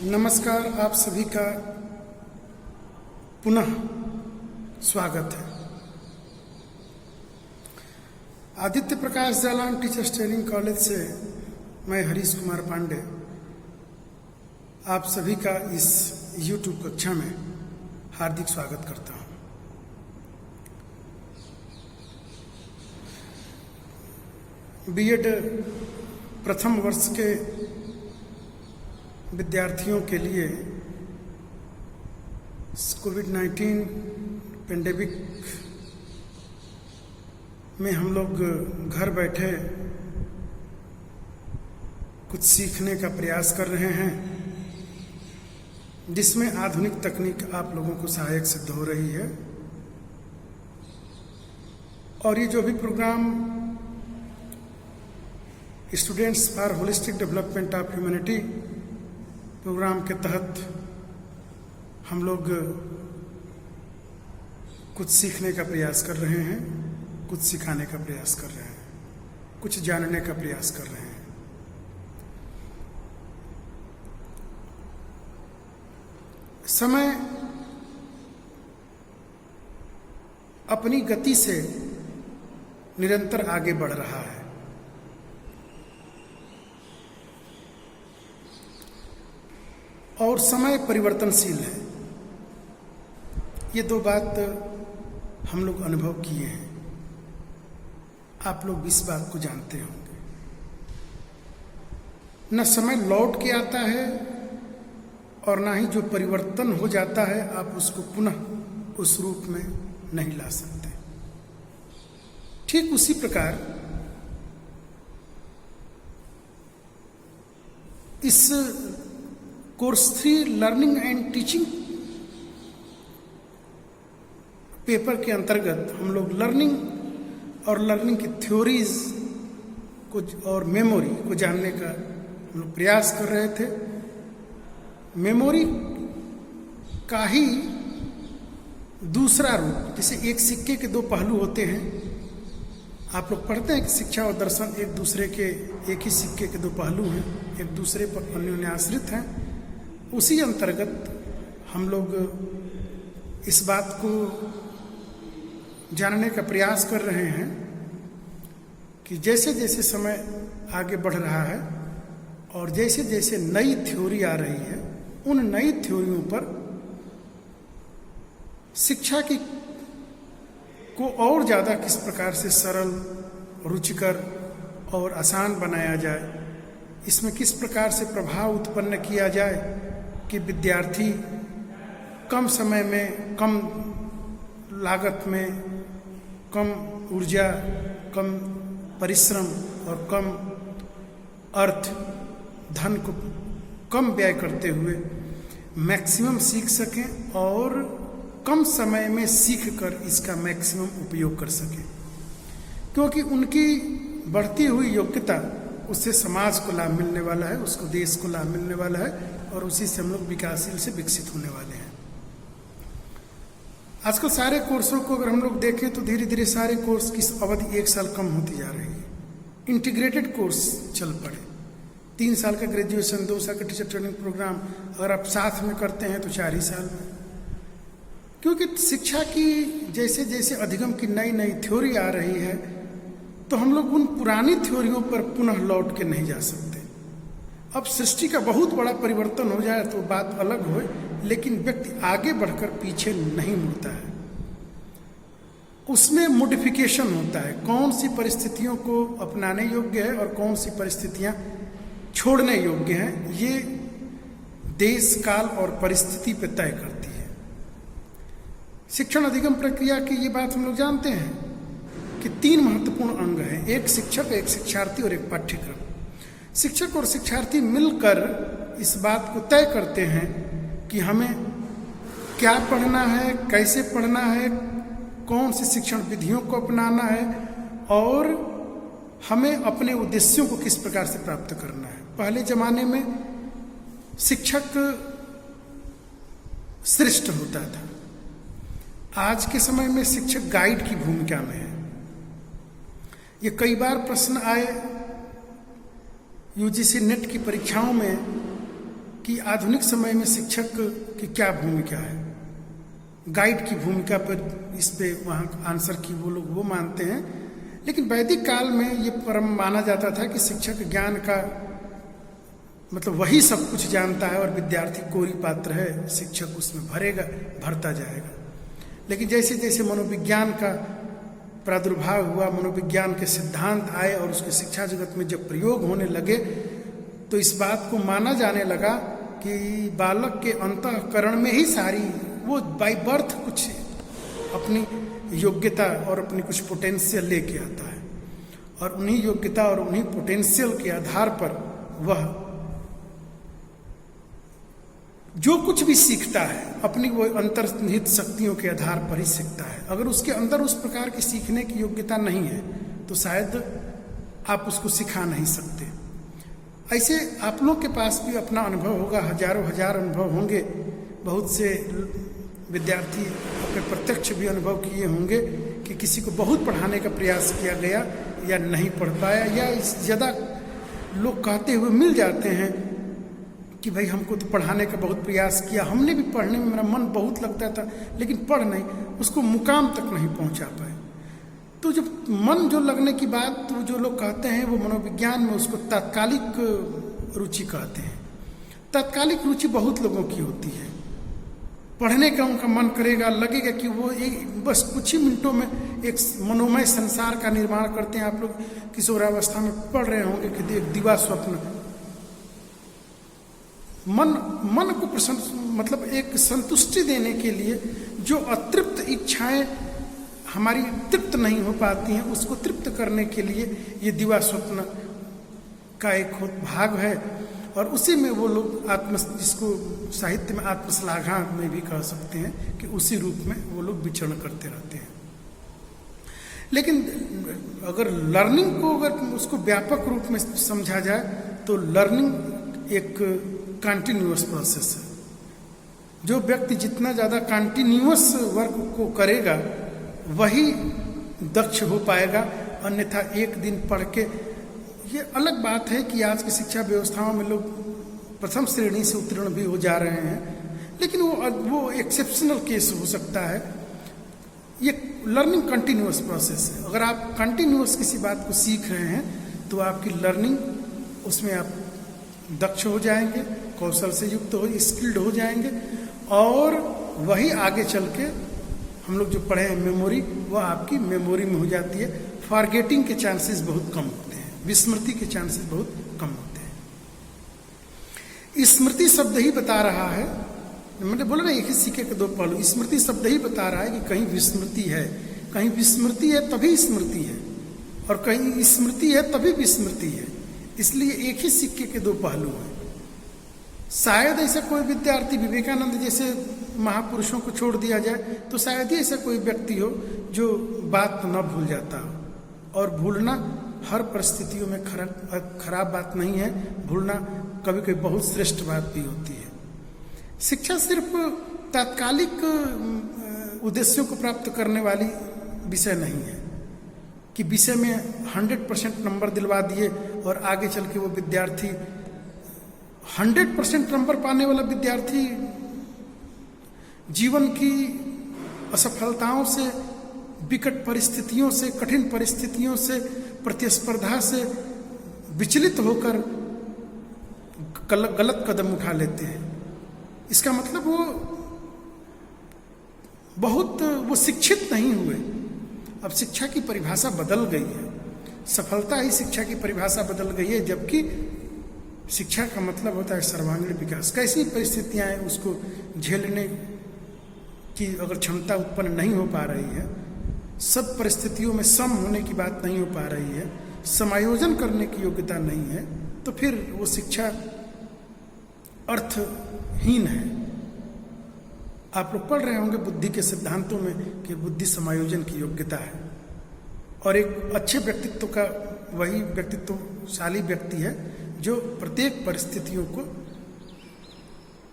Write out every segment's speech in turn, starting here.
नमस्कार, आप सभी का पुनः स्वागत है। आदित्य प्रकाश जालान टीचर्स ट्रेनिंग कॉलेज से मैं हरीश कुमार पांडे आप सभी का इस YouTube कक्षा में हार्दिक स्वागत करता हूं। बीएड प्रथम वर्ष के विद्यार्थियों के लिए कोविड-19 पेंडेमिक में हम लोग घर बैठे कुछ सीखने का प्रयास कर रहे हैं, जिसमें आधुनिक तकनीक आप लोगों को सहायक सिद्ध हो रही है। और ये जो भी program students for holistic development of humanity program के तहत हम लोग कुछ सीखने का प्रयास कर रहे हैं, कुछ सिखाने का प्रयास कर रहे हैं, कुछ जानने का प्रयास कर रहे हैं। समय अपनी गति से निरंतर आगे बढ़ रहा है। और समय परिवर्तनशील है। ये दो बात हम लोग अनुभव किए हैं, आप लोग इस बात को जानते होंगे। न समय लौट के आता है और ना ही जो परिवर्तन हो जाता है आप उसको पुनः उस रूप में नहीं ला सकते। ठीक उसी प्रकार इस course 3 learning and teaching paper के अंतर्गत हम लोग लर्निंग और लर्निंग की थ्योरीज को और मेमोरी को जानने का हम लोग प्रयास कर रहे थे। मेमोरी का ही दूसरा रूप, जैसे एक सिक्के के दो पहलू होते हैं। आप लोग पढ़ते हैं कि शिक्षा और दर्शन एक दूसरे के, एक ही सिक्के के दो पहलू हैं, एक दूसरे पर अन्योन्य आश्रित हैं। उसी अंतर्गत हम लोग इस बात को जानने का प्रयास कर रहे हैं कि जैसे जैसे समय आगे बढ़ रहा है और जैसे जैसे नई थ्योरी आ रही है, उन नई थ्योरियों पर शिक्षा की को और ज़्यादा किस प्रकार से सरल, रुचिकर और आसान बनाया जाए, इसमें किस प्रकार से प्रभाव उत्पन्न किया जाए कि विद्यार्थी कम समय में, कम लागत में, कम ऊर्जा, कम परिश्रम और कम अर्थ धन को कम व्यय करते हुए मैक्सिमम सीख सकें और कम समय में सीख कर इसका मैक्सिमम उपयोग कर सकें। क्योंकि उनकी बढ़ती हुई योग्यता, उससे समाज को लाभ मिलने वाला है, उसको देश को लाभ मिलने वाला है और उसी से हम लोग विकासशील से विकसित होने वाले हैं। आजकल सारे कोर्सों को अगर हम लोग देखें तो धीरे धीरे सारे कोर्स की अवधि 1 साल कम होती जा रही है। इंटीग्रेटेड कोर्स चल पड़े, 3 साल का ग्रेजुएशन, 2 साल का टीचर ट्रेनिंग प्रोग्राम अगर आप साथ में करते हैं तो 4 ही साल में। क्योंकि शिक्षा की जैसे जैसे अधिगम की नई नई थ्योरी आ रही है तो हम लोग उन पुरानी थ्योरियों पर पुनः लौट के नहीं जा सकते। अब सृष्टि का बहुत बड़ा परिवर्तन हो जाए तो बात अलग हो, लेकिन व्यक्ति आगे बढ़कर पीछे नहीं मुड़ता है। उसमें मॉडिफिकेशन होता है, कौन सी परिस्थितियों को अपनाने योग्य है और कौन सी परिस्थितियां छोड़ने योग्य हैं, ये देश, काल और परिस्थिति पर तय करती है। शिक्षण अधिगम प्रक्रिया की ये बात हम लोग जानते हैं कि 3 महत्वपूर्ण अंग हैं, एक शिक्षक, एक शिक्षार्थी और एक पाठ्यक्रम। शिक्षक और शिक्षार्थी मिलकर इस बात को तय करते हैं कि हमें क्या पढ़ना है, कैसे पढ़ना है, कौन सी शिक्षण विधियों को अपनाना है और हमें अपने उद्देश्यों को किस प्रकार से प्राप्त करना है। पहले जमाने में शिक्षक श्रेष्ठ होता था, आज के समय में शिक्षक गाइड की भूमिका में है। ये कई बार प्रश्न आए यूजीसी नेट की परीक्षाओं में कि आधुनिक समय में शिक्षक की क्या भूमिका है। गाइड की भूमिका पर इस पे वहाँ आंसर की वो लोग वो मानते हैं, लेकिन वैदिक काल में ये परम माना जाता था कि शिक्षक ज्ञान का मतलब वही सब कुछ जानता है और विद्यार्थी कोरी पात्र है, शिक्षक उसमें भरता जाएगा। लेकिन जैसे जैसे मनोविज्ञान का प्रादुर्भाव हुआ, मनोविज्ञान के सिद्धांत आए और उसके शिक्षा जगत में जब प्रयोग होने लगे, तो इस बात को माना जाने लगा कि बालक के अंतःकरण में ही सारी वो बाय बर्थ कुछ अपनी योग्यता और अपनी कुछ पोटेंशियल लेके आता है, और उन्हीं योग्यता और उन्हीं पोटेंशियल के आधार पर वह जो कुछ भी सीखता है अपनी वो अंतर्निहित शक्तियों के आधार पर ही सीखता है। अगर उसके अंदर उस प्रकार की सीखने की योग्यता नहीं है तो शायद आप उसको सिखा नहीं सकते। ऐसे आप लोग के पास भी अपना अनुभव होगा, हजारों हजार अनुभव होंगे। बहुत से विद्यार्थी अपने प्रत्यक्ष भी अनुभव किए होंगे कि किसी को बहुत पढ़ाने का प्रयास किया गया या नहीं पढ़ पाया, या ज़्यादा लोग कहते हुए मिल जाते हैं कि भाई हमको तो पढ़ाने का बहुत प्रयास किया, हमने भी पढ़ने में मेरा मन बहुत लगता था, लेकिन पढ़ नहीं, उसको मुकाम तक नहीं पहुंचा पाए। तो जब मन जो लगने की बात, तो जो लोग कहते हैं वो मनोविज्ञान में उसको तात्कालिक रुचि कहते हैं। तात्कालिक रुचि बहुत लोगों की होती है, पढ़ने का उनका मन करेगा, लगेगा कि वो एक बस कुछ ही मिनटों में एक मनोमय संसार का निर्माण करते हैं। आप लोग किशोरावस्था में पढ़ रहे होंगे कि एक दिवा स्वप्न, मन को मतलब एक संतुष्टि देने के लिए जो अतृप्त इच्छाएं हमारी तृप्त नहीं हो पाती हैं, उसको तृप्त करने के लिए ये दिवा स्वप्न का एक भाग है। और उसी में वो लोग जिसको साहित्य में आत्मश्लाघा में भी कह सकते हैं कि उसी रूप में वो लोग विचरण करते रहते हैं। लेकिन अगर लर्निंग को अगर उसको व्यापक रूप में समझा जाए तो लर्निंग एक कंटिन्यूअस प्रोसेस है। जो व्यक्ति जितना ज़्यादा कंटिन्यूअस वर्क को करेगा वही दक्ष हो पाएगा, अन्यथा एक दिन पढ़ के, ये अलग बात है कि आज की शिक्षा व्यवस्थाओं में लोग प्रथम श्रेणी से उत्तीर्ण भी हो जा रहे हैं, लेकिन वो एक्सेप्शनल केस हो सकता है। ये लर्निंग कंटिन्यूअस प्रोसेस है। अगर आप कंटिन्यूअस किसी बात को सीख रहे हैं तो आपकी लर्निंग उसमें आप दक्ष हो जाएंगे, कौशल से युक्त हो, स्किल्ड हो जाएंगे, और वही आगे चल के हम लोग जो पढ़े हैं मेमोरी, वह आपकी मेमोरी में हो जाती है। फॉरगेटिंग के चांसेस बहुत कम होते हैं, विस्मृति के चांसेस बहुत कम होते हैं। स्मृति शब्द ही बता रहा है, मैंने बोला ना एक ही सिक्के के दो पहलू। स्मृति शब्द ही बता रहा है कि कहीं विस्मृति है, कहीं विस्मृति है तभी स्मृति है, और कहीं स्मृति है तभी विस्मृति है। इसलिए एक ही सिक्के के दो पहलू हैं। शायद ऐसा कोई विद्यार्थी, विवेकानंद जैसे महापुरुषों को छोड़ दिया जाए तो शायद ही ऐसा कोई व्यक्ति हो जो बात न भूल जाता हो। और भूलना हर परिस्थितियों में खराब बात नहीं है, भूलना कभी कभी बहुत श्रेष्ठ बात भी होती है। शिक्षा सिर्फ तात्कालिक उद्देश्यों को प्राप्त करने वाली विषय नहीं है कि विषय में 100% नंबर दिलवा दिए और आगे चल के वो विद्यार्थी 100% नंबर पाने वाला विद्यार्थी जीवन की असफलताओं से, विकट परिस्थितियों से, कठिन परिस्थितियों से, प्रतिस्पर्धा से विचलित होकर गलत कदम उठा लेते हैं। इसका मतलब वो शिक्षित नहीं हुए। अब शिक्षा की परिभाषा बदल गई है, सफलता ही शिक्षा की परिभाषा बदल गई है, जबकि शिक्षा का मतलब होता है सर्वांगीण विकास। कैसी परिस्थितियां हैं उसको झेलने की अगर क्षमता उत्पन्न नहीं हो पा रही है, सब परिस्थितियों में सम होने की बात नहीं हो पा रही है, समायोजन करने की योग्यता नहीं है, तो फिर वो शिक्षा अर्थहीन है। आप लोग पढ़ रहे होंगे बुद्धि के सिद्धांतों में कि बुद्धि समायोजन की योग्यता है, और एक अच्छे व्यक्तित्व का वही व्यक्तित्वशाली व्यक्ति है जो प्रत्येक परिस्थितियों को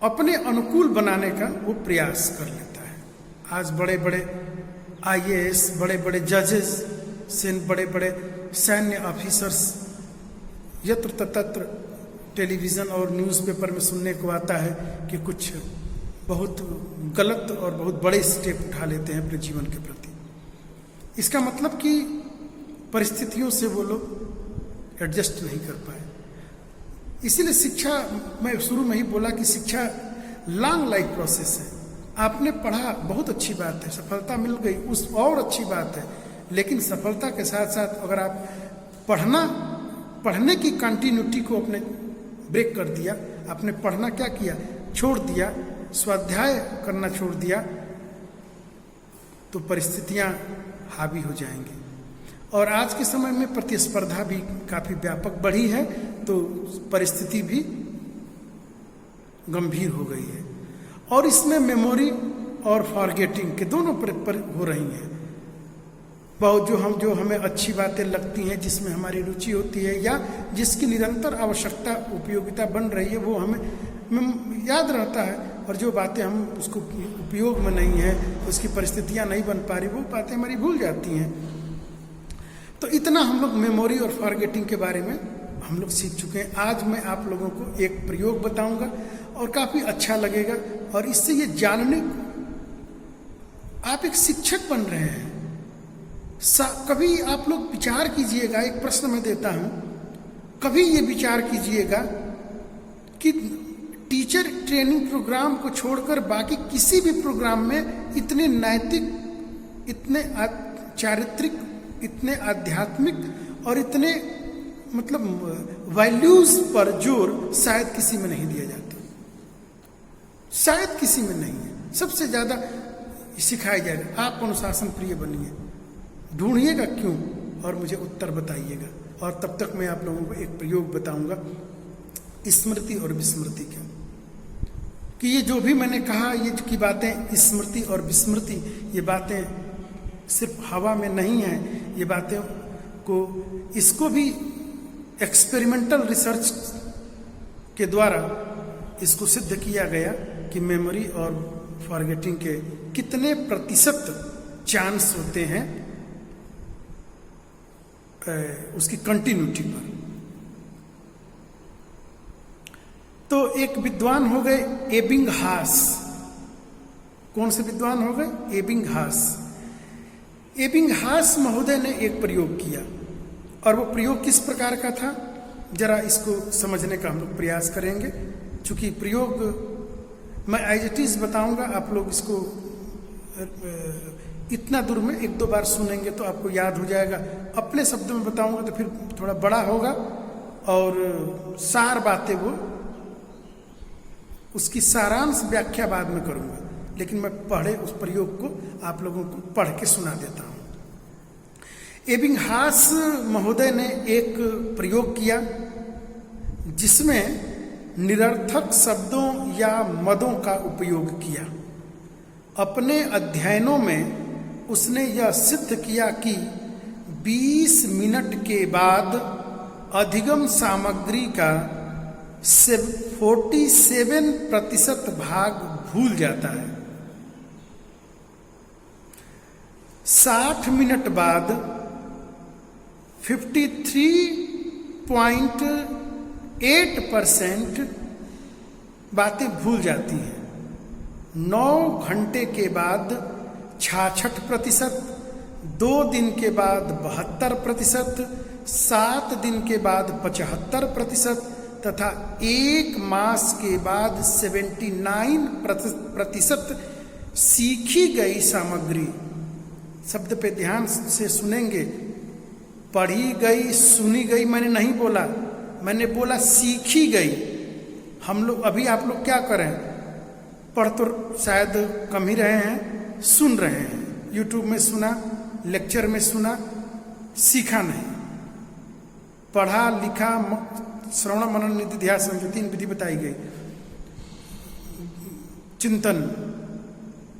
अपने अनुकूल बनाने का वो प्रयास कर लेता है। आज बड़े बड़े IAS, बड़े बड़े जजेस, बड़े बड़े सैन्य ऑफिसर्स यत्र तत्र टेलीविज़न और न्यूज़पेपर में सुनने को आता है कि कुछ बहुत गलत और बहुत बड़े स्टेप उठा लेते हैं अपने जीवन के प्रति। इसका मतलब कि परिस्थितियों से वो लोग एडजस्ट नहीं कर पाए। इसीलिए शिक्षा, मैं शुरू में ही बोला कि शिक्षा लॉन्ग लाइफ प्रोसेस है। आपने पढ़ा, बहुत अच्छी बात है, सफलता मिल गई, उस और अच्छी बात है। लेकिन सफलता के साथ साथ अगर आप पढ़ने की कंटिन्यूटी को अपने ब्रेक कर दिया, आपने पढ़ना क्या किया, छोड़ दिया, स्वाध्याय करना छोड़ दिया, तो परिस्थितियां हावी हो जाएंगी। और आज के समय में प्रतिस्पर्धा भी काफ़ी व्यापक बढ़ी है, तो परिस्थिति भी गंभीर हो गई है। और इसमें मेमोरी और फॉरगेटिंग के दोनों पर हो रही हैं। बहुत जो हमें अच्छी बातें लगती हैं, जिसमें हमारी रुचि होती है या जिसकी निरंतर आवश्यकता उपयोगिता बन रही है, वो हमें याद रहता है। और जो बातें हम उसको उपयोग में नहीं है, उसकी परिस्थितियां नहीं बन पा रही, वो बातें हमारी भूल जाती हैं। तो इतना हम लोग मेमोरी और फॉरगेटिंग के बारे में हम लोग सीख चुके हैं। आज मैं आप लोगों को एक प्रयोग बताऊंगा और काफ़ी अच्छा लगेगा। और इससे ये जानने, आप एक शिक्षक बन रहे हैं। कभी आप लोग विचार कीजिएगा, एक प्रश्न मैं देता हूं, कभी ये विचार कीजिएगा कि टीचर ट्रेनिंग प्रोग्राम को छोड़कर बाकी किसी भी प्रोग्राम में इतने नैतिक, इतने चारित्रिक, इतने आध्यात्मिक और इतने मतलब वैल्यूज पर जोर शायद किसी में नहीं दिया जाता। शायद किसी में नहीं है। सबसे ज्यादा सिखाया जाएगा, आप अनुशासन प्रिय बनिए। ढूंढिएगा क्यों, और मुझे उत्तर बताइएगा। और तब तक मैं आप लोगों को एक प्रयोग बताऊंगा स्मृति और विस्मृति का, कि ये जो भी मैंने कहा, ये की बातें स्मृति और विस्मृति, ये बातें सिर्फ हवा में नहीं है। ये बातें को, इसको भी एक्सपेरिमेंटल रिसर्च के द्वारा इसको सिद्ध किया गया कि मेमोरी और फॉरगेटिंग के कितने प्रतिशत चांस होते हैं उसकी कंटिन्यूटी पर। तो एक विद्वान हो गए एबिंगहास। कौन से विद्वान हो गए? एबिंगहास। एबिंगहास महोदय ने एक प्रयोग किया, और वो प्रयोग किस प्रकार का था, जरा इसको समझने का हम लोग प्रयास करेंगे। चूंकि प्रयोग मैं एज इट इज बताऊंगा, आप लोग इसको इतना दूर में एक दो बार सुनेंगे तो आपको याद हो जाएगा। अपने शब्दों में बताऊंगा तो फिर थोड़ा बड़ा होगा, और सार बातें वो, उसकी सारांश व्याख्या बाद में करूंगा। लेकिन मैं पढ़े उस प्रयोग को आप लोगों को पढ़ के सुना देता हूं। एबिंगहास महोदय ने एक प्रयोग किया जिसमें निरर्थक शब्दों या मदों का उपयोग किया। अपने अध्ययनों में उसने यह सिद्ध किया कि 20 मिनट के बाद अधिगम सामग्री का 47% भाग भूल जाता है। 60 मिनट बाद 53.8% बातें भूल जाती हैं। 9 घंटे के बाद 66%, 2 दिन के बाद 72%, 7 दिन के बाद 75% तथा 1 मास के बाद 79% सीखी गई सामग्री। शब्द पे ध्यान से सुनेंगे। पढ़ी गई, सुनी गई मैंने नहीं बोला, मैंने बोला सीखी गई। हम लोग अभी, आप लोग क्या करें, पढ़ तो शायद कम ही रहे हैं, सुन रहे हैं। यूट्यूब में सुना, लेक्चर में सुना, सीखा नहीं। पढ़ा लिखा, श्रवण मनन निधिध्यासन, जो 3 विधि बताई गई, चिंतन,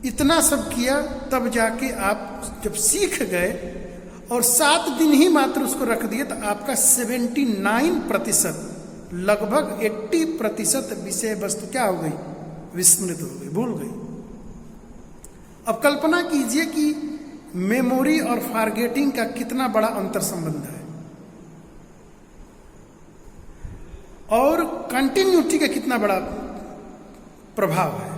इतना सब किया, तब जाके आप जब सीख गए और 7 दिन ही मात्र उसको रख दिए, तो आपका 79%, लगभग 80% विषय वस्तु क्या हो गई, विस्मृत हो गई, भूल गई। अब कल्पना कीजिए कि मेमोरी और फॉरगेटिंग का कितना बड़ा अंतर संबंध है। और कंटिन्यूटी का कितना बड़ा प्रभाव है।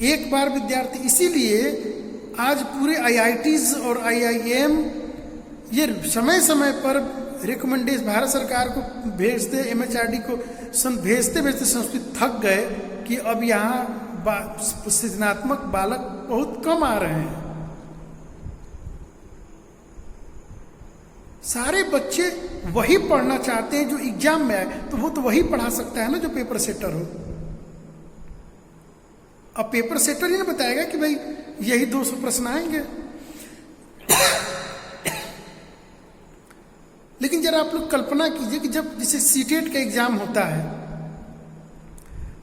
एक बार विद्यार्थी, इसीलिए आज पूरे IITs और IIM ये समय समय पर रिकमेंडेशन भारत सरकार को भेजते, MHRD को भेजते भेजते संस्कृत थक गए कि अब यहाँ सृजनात्मक बालक बहुत कम आ रहे हैं। सारे बच्चे वही पढ़ना चाहते हैं जो एग्जाम में आए, तो वो तो वही पढ़ा सकता है ना जो पेपर सेटर हो। अब पेपर सेटर ही ना बताएगा कि भाई यही 200 प्रश्न आएंगे। लेकिन जरा आप लोग कल्पना कीजिए कि जब जैसे सीटेट का एग्जाम होता है,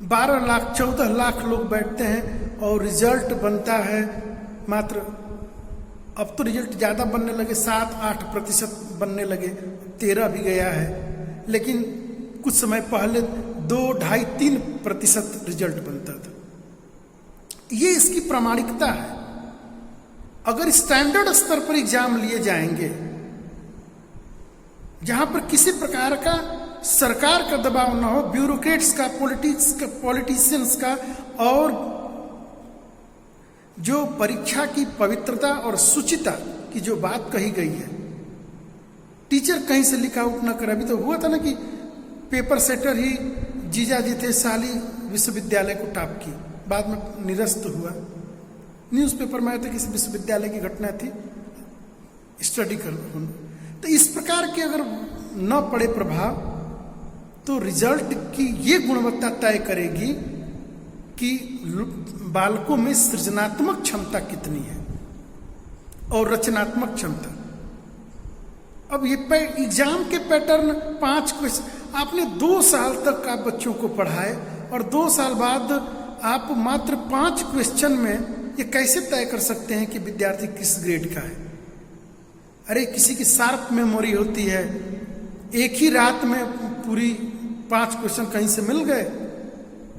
12 लाख 14 लाख लोग बैठते हैं और रिजल्ट बनता है मात्र, अब तो रिजल्ट ज़्यादा बनने लगे, 7-8% बनने लगे, 13 भी गया है, लेकिन कुछ समय पहले 2, 2.5, 3% रिजल्ट बनता था। ये इसकी प्रामाणिकता है। अगर स्टैंडर्ड स्तर पर एग्जाम लिए जाएंगे जहां पर किसी प्रकार का सरकार का दबाव ना हो, ब्यूरोक्रेट्स का, पॉलिटिशियंस का, और जो परीक्षा की पवित्रता और शुचिता की जो बात कही गई है, टीचर कहीं से लिखा आउट ना करे। अभी तो हुआ था ना कि पेपर सेटर ही जीजा जी थे, साली विश्वविद्यालय को टॉप की, बाद में निरस्त हुआ। न्यूज़पेपर में आया था, किसी विश्वविद्यालय की घटना थी, स्टडी कर। तो इस प्रकार के अगर न पड़े प्रभाव, तो रिजल्ट की ये गुणवत्ता तय करेगी कि बालकों में सृजनात्मक क्षमता कितनी है और रचनात्मक क्षमता। अब ये एग्जाम के पैटर्न 5 क्वेश्चन, आपने 2 साल तक आप बच्चों को पढ़ाए और 2 साल बाद आप मात्र 5 क्वेश्चन में ये कैसे तय कर सकते हैं कि विद्यार्थी किस ग्रेड का है? अरे किसी की शार्प मेमोरी होती है, एक ही रात में पूरी 5 क्वेश्चन कहीं से मिल गए।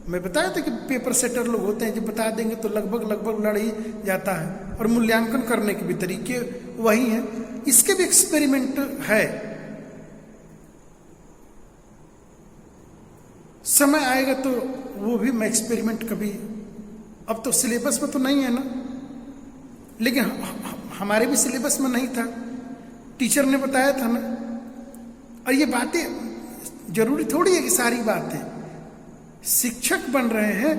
मैं बताया था कि पेपर सेटर लोग होते हैं जो बता देंगे तो लगभग लड़ ही जाता है, और मूल्यांकन करने के भी तरीके वही हैं। इसके भी एक्सपेरिमेंट है, समय आएगा तो वो भी मैं एक्सपेरिमेंट कभी, अब तो सिलेबस में तो नहीं है ना, लेकिन हमारे भी सिलेबस में नहीं था, टीचर ने बताया था ना। और ये बातें जरूरी थोड़ी है कि सारी बातें, शिक्षक बन रहे हैं,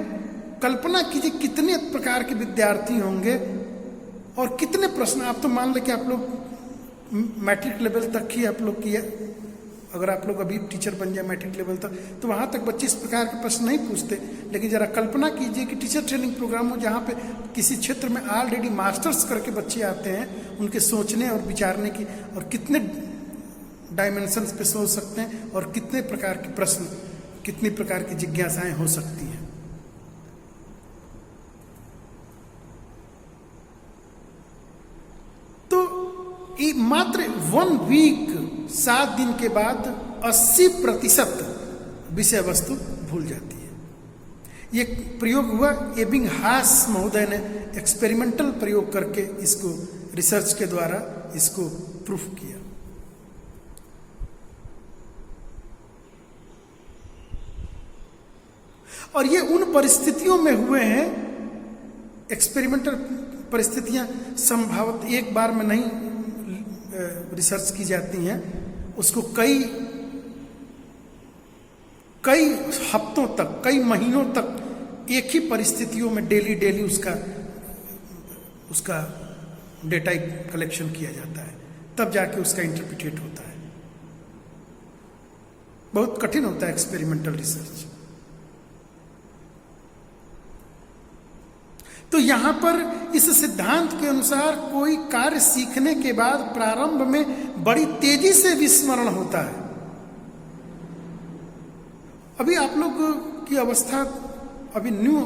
कल्पना कीजिए कितने प्रकार के विद्यार्थी होंगे और कितने प्रश्न। आप तो मान लें कि आप लोग मैट्रिक लेवल तक ही आप लोग किया, अगर आप लोग अभी टीचर बन जाए मैट्रिक लेवल तक, तो वहाँ तक बच्चे इस प्रकार के प्रश्न नहीं पूछते। लेकिन जरा कल्पना कीजिए कि टीचर ट्रेनिंग प्रोग्राम हो जहाँ पे किसी क्षेत्र में ऑलरेडी मास्टर्स करके बच्चे आते हैं, उनके सोचने और विचारने की, और कितने डायमेंशंस पे सोच सकते हैं और कितने प्रकार के प्रश्न, कितनी प्रकार की जिज्ञासाएं हो सकती हैं। तो मात्र 1 वीक 7 दिन के बाद 80% विषय वस्तु भूल जाती है। ये प्रयोग हुआ, एबिंगहास महोदय ने एक्सपेरिमेंटल प्रयोग करके इसको रिसर्च के द्वारा इसको प्रूफ किया। और ये उन परिस्थितियों में हुए हैं, एक्सपेरिमेंटल परिस्थितियां संभावत एक बार में नहीं रिसर्च की जाती हैं, उसको कई हफ्तों तक, कई महीनों तक एक ही परिस्थितियों में डेली उसका डेटा कलेक्शन किया जाता है, तब जाके उसका इंटरप्रिटेट होता है। बहुत कठिन होता है एक्सपेरिमेंटल रिसर्च। तो यहां पर इस सिद्धांत के अनुसार कोई कार्य सीखने के बाद प्रारंभ में बड़ी तेजी से विस्मरण होता है। अभी आप लोग की अवस्था, अभी न्यू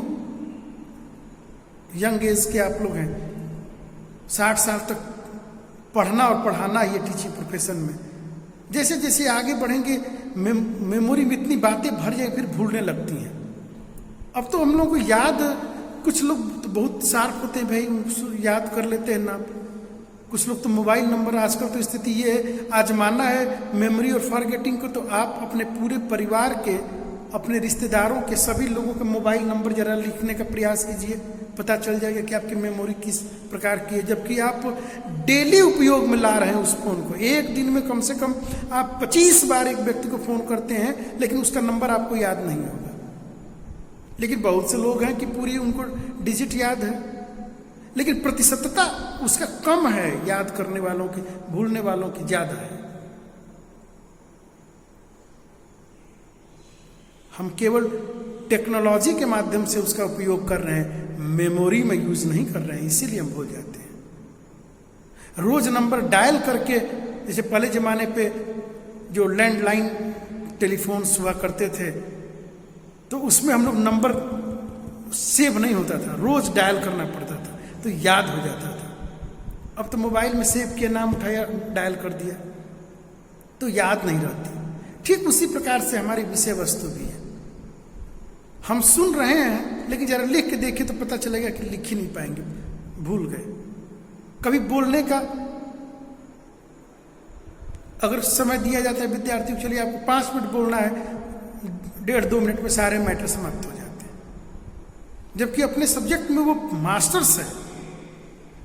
यंग एज के आप लोग हैं, 60 साल तक पढ़ना और पढ़ाना ये टीचिंग प्रोफेशन में। जैसे जैसे आगे बढ़ेंगे मेमोरी में इतनी बातें भर जाए, फिर भूलने लगती हैं। अब तो हम लोगों को याद, कुछ लोग तो बहुत शार्प होते हैं भाई, याद कर लेते हैं नाम, कुछ लोग तो मोबाइल नंबर, आजकल तो स्थिति ये है, आजमाना है मेमोरी और फॉरगेटिंग को, तो आप अपने पूरे परिवार के, अपने रिश्तेदारों के सभी लोगों का मोबाइल नंबर जरा लिखने का प्रयास कीजिए, पता चल जाएगा कि आपकी मेमोरी किस प्रकार की है। जबकि आप डेली उपयोग में ला रहे हैं उस फोन को, एक दिन में कम से कम आप 25 बार एक व्यक्ति को फोन करते हैं, लेकिन उसका नंबर आपको याद नहीं होगा। लेकिन बहुत से लोग हैं कि पूरी उनको डिजिट याद है, लेकिन प्रतिशतता उसका कम है, याद करने वालों की, भूलने वालों की ज्यादा है। हम केवल टेक्नोलॉजी के माध्यम से उसका उपयोग कर रहे हैं, मेमोरी में यूज नहीं कर रहे हैं, इसीलिए हम भूल जाते हैं। रोज नंबर डायल करके, जैसे पहले जमाने पे जो लैंडलाइन टेलीफोन्स हुआ करते थे, तो उसमें हम लोग नंबर सेव नहीं होता था, रोज डायल करना पड़ता था, तो याद हो जाता था। अब तो मोबाइल में सेव किया, नाम उठाया, डायल कर दिया, तो याद नहीं रहती। ठीक उसी प्रकार से हमारी विषय वस्तु भी है। हम सुन रहे हैं, लेकिन जरा लिख के देखें तो पता चलेगा कि लिख ही नहीं पाएंगे, भूल गए। कभी बोलने का अगर समय दिया जाता है विद्यार्थी को, चलिए आपको 5 मिनट बोलना है, 1.5-2 मिनट में सारे मैटर समाप्त हो जाते हैं। जबकि अपने सब्जेक्ट में वो मास्टर्स है।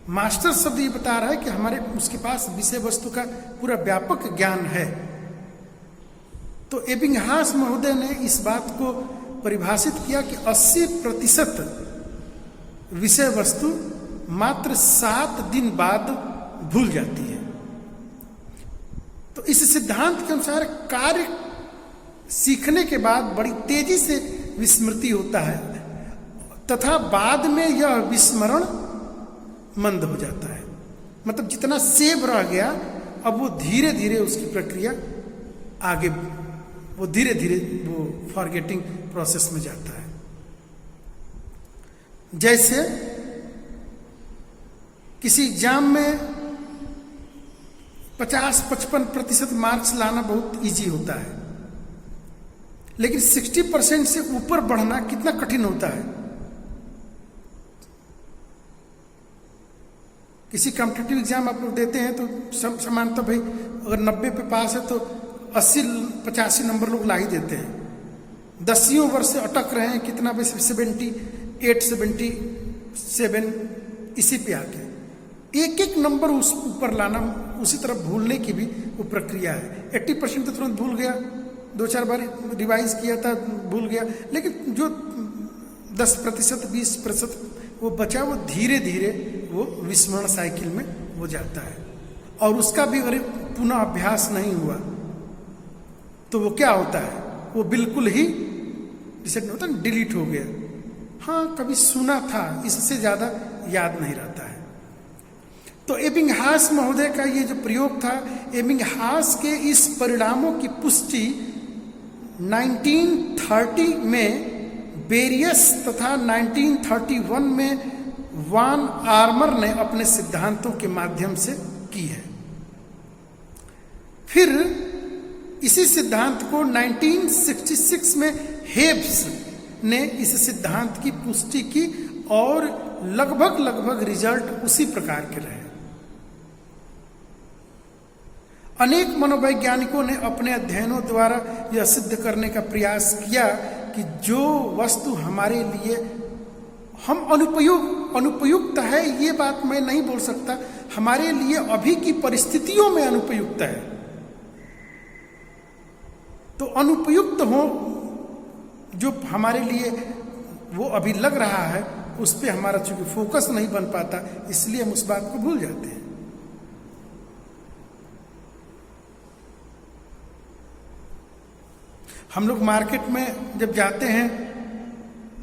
मास्टर शब्द ये बता रहा है कि हमारे उसके पास विषय वस्तु का पूरा व्यापक ज्ञान है। तो एबिंगहास महोदय ने इस बात को परिभाषित किया कि 80% विषय वस्तु मात्र 7 दिन बाद भूल जाती है। तो इस सिद्धांत के अनुसार कार्य सीखने के बाद बड़ी तेजी से विस्मृति होता है, तथा बाद में यह विस्मरण मंद हो जाता है। मतलब जितना सेव रह गया, अब वो धीरे धीरे उसकी प्रक्रिया आगे, वो धीरे धीरे वो फॉरगेटिंग प्रोसेस में जाता है। जैसे किसी एग्जाम में 50-55% मार्क्स लाना बहुत इजी होता है, लेकिन 60% से ऊपर बढ़ना कितना कठिन होता है। किसी कॉम्पिटिटिव एग्जाम आप लोग देते हैं तो सामान्यतः भाई अगर 90 पे पास है तो 80-85 नंबर लोग ला ही देते हैं। 10 वर्ष से अटक रहे हैं, कितना भाई 78-77 इसी पे आके एक एक नंबर उस ऊपर लाना, उसी तरह भूलने की भी वो प्रक्रिया है। 80% तो तुरंत भूल गया, 2-4 बार रिवाइज किया था, भूल गया, लेकिन जो 10%, 20% वो बचा, वो धीरे धीरे वो विस्मरण साइकिल में वो जाता है। और उसका भी अगर पुनः अभ्यास नहीं हुआ तो वो क्या होता है, वो बिल्कुल ही जैसे होता है डिलीट हो गया। हाँ, कभी सुना था, इससे ज्यादा याद नहीं रहता है। तो एबिंगहास महोदय का ये जो प्रयोग था, एबिंगहास के इस परिणामों की पुष्टि 1930 में बेरियस तथा 1931 में वान आर्मर ने अपने सिद्धांतों के माध्यम से की है। फिर इसी सिद्धांत को 1966 में हेब्स ने इस सिद्धांत की पुष्टि की और लगभग रिजल्ट उसी प्रकार के रहे। अनेक मनोवैज्ञानिकों ने अपने अध्ययनों द्वारा यह सिद्ध करने का प्रयास किया कि जो वस्तु हमारे लिए हम अनुपयुक्त है, ये बात मैं नहीं बोल सकता, हमारे लिए अभी की परिस्थितियों में अनुपयुक्त है, तो अनुपयुक्त हो जो हमारे लिए वो अभी लग रहा है, उस पर हमारा चूंकि फोकस नहीं बन पाता, इसलिए हम उस बात को भूल जाते हैं। हम लोग मार्केट में जब जाते हैं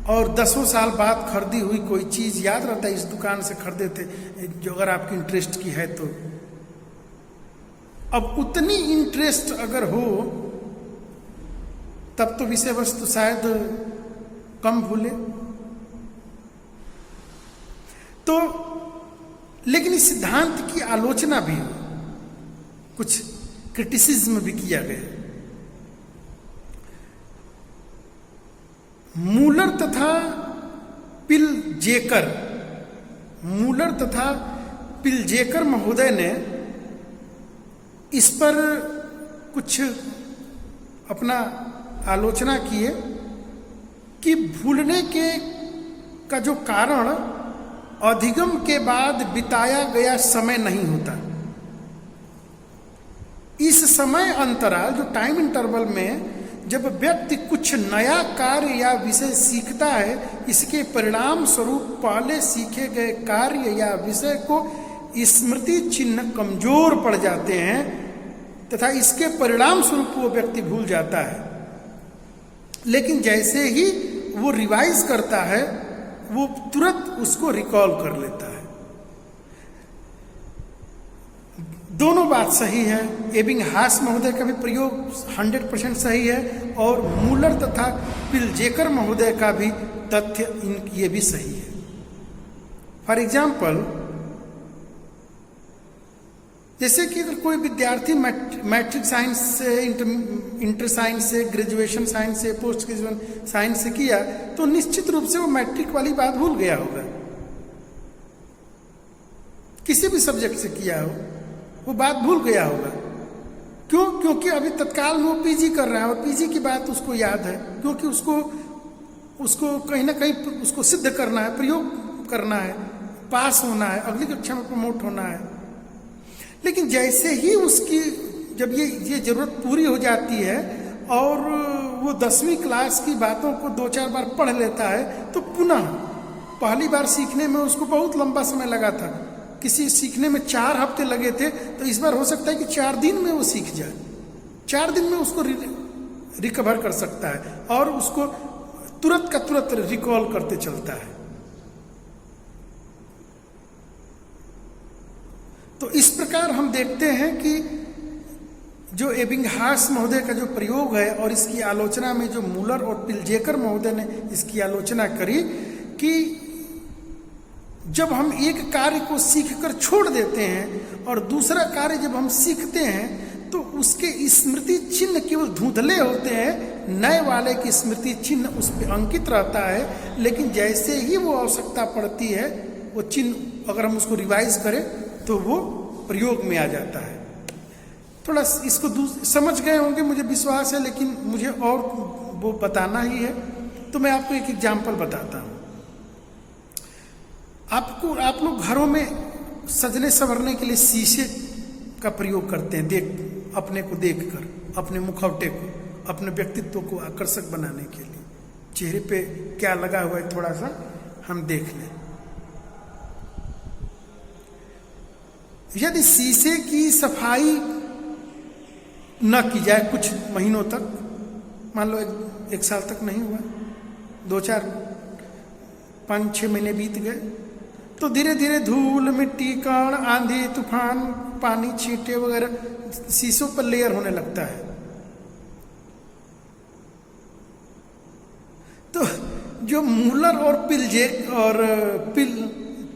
और 10 साल बाद खरीदी हुई कोई चीज याद रहता है, इस दुकान से खरीदे थे, जो अगर आपकी इंटरेस्ट की है तो। अब उतनी इंटरेस्ट अगर हो तब तो विषय वस्तु शायद कम भूले। तो लेकिन इस सिद्धांत की आलोचना भी, कुछ क्रिटिसिज्म भी किया गया। मूलर तथा पिलजेकर पिलजेकर महोदय ने इस पर कुछ अपना आलोचना किए कि भूलने का जो कारण अधिगम के बाद बिताया गया समय नहीं होता। इस समय अंतराल, जो टाइम इंटरवल में जब व्यक्ति कुछ नया कार्य या विषय सीखता है, इसके परिणाम स्वरूप पहले सीखे गए कार्य या विषय को स्मृति चिन्ह कमजोर पड़ जाते हैं तथा इसके परिणाम स्वरूप वो व्यक्ति भूल जाता है। लेकिन जैसे ही वो रिवाइज करता है, वो तुरंत उसको रिकॉल कर लेता है। दोनों बात सही है। एबिंगहास महोदय का भी प्रयोग 100% सही है और मूलर तथा पिलजेकर महोदय का भी तथ्य ये भी सही है। फॉर एग्जाम्पल, जैसे कि अगर कोई विद्यार्थी मैट्रिक साइंस से, इंटर साइंस से, ग्रेजुएशन साइंस से, पोस्ट ग्रेजुएशन साइंस से किया, तो निश्चित रूप से वो मैट्रिक वाली बात भूल गया होगा। किसी भी सब्जेक्ट से किया हो, वो बात भूल गया होगा। क्यों? क्योंकि अभी तत्काल में वो पीजी कर रहा है और पीजी की बात उसको याद है, क्योंकि उसको कहीं ना कहीं उसको सिद्ध करना है, प्रयोग करना है, पास होना है, अगली कक्षा में प्रमोट होना है। लेकिन जैसे ही उसकी जब ये जरूरत पूरी हो जाती है और वो 10वीं क्लास की बातों को 2-4 बार पढ़ लेता है, तो पुनः पहली बार सीखने में उसको बहुत लंबा समय लगा था, किसी सीखने में 4 हफ्ते लगे थे, तो इस बार हो सकता है कि 4 दिन में वो सीख जाए, 4 दिन में उसको रिकवर कर सकता है और उसको तुरंत का तुरंत रिकॉल करते चलता है। तो इस प्रकार हम देखते हैं कि जो एबिंगहास महोदय का जो प्रयोग है और इसकी आलोचना में जो मूलर और पिलजेकर महोदय ने इसकी आलोचना करी कि जब हम एक कार्य को सीखकर छोड़ देते हैं और दूसरा कार्य जब हम सीखते हैं तो उसके स्मृति चिन्ह केवल धुंधले होते हैं, नए वाले की स्मृति चिन्ह उस पर अंकित रहता है। लेकिन जैसे ही वो आवश्यकता पड़ती है, वो चिन्ह अगर हम उसको रिवाइज करें तो वो प्रयोग में आ जाता है। थोड़ा इसको समझ गए होंगे मुझे विश्वास है, लेकिन मुझे और वो बताना ही है, तो मैं आपको एक एग्जाम्पल बताता हूँ। आप लोग घरों में सजने संवरने के लिए शीशे का प्रयोग करते हैं, अपने को देखकर, अपने मुखौटे को, अपने व्यक्तित्व को आकर्षक बनाने के लिए। चेहरे पे क्या लगा हुआ है थोड़ा सा हम देख लें। यदि शीशे की सफाई न की जाए कुछ महीनों तक, मान लो एक साल तक नहीं हुआ, 2-4 5-6 महीने बीत गए, तो धीरे धीरे धूल, मिट्टी, कण, आंधी, तूफान, पानी, छींटे वगैरह शीशों पर लेयर होने लगता है। तो जो मूलर और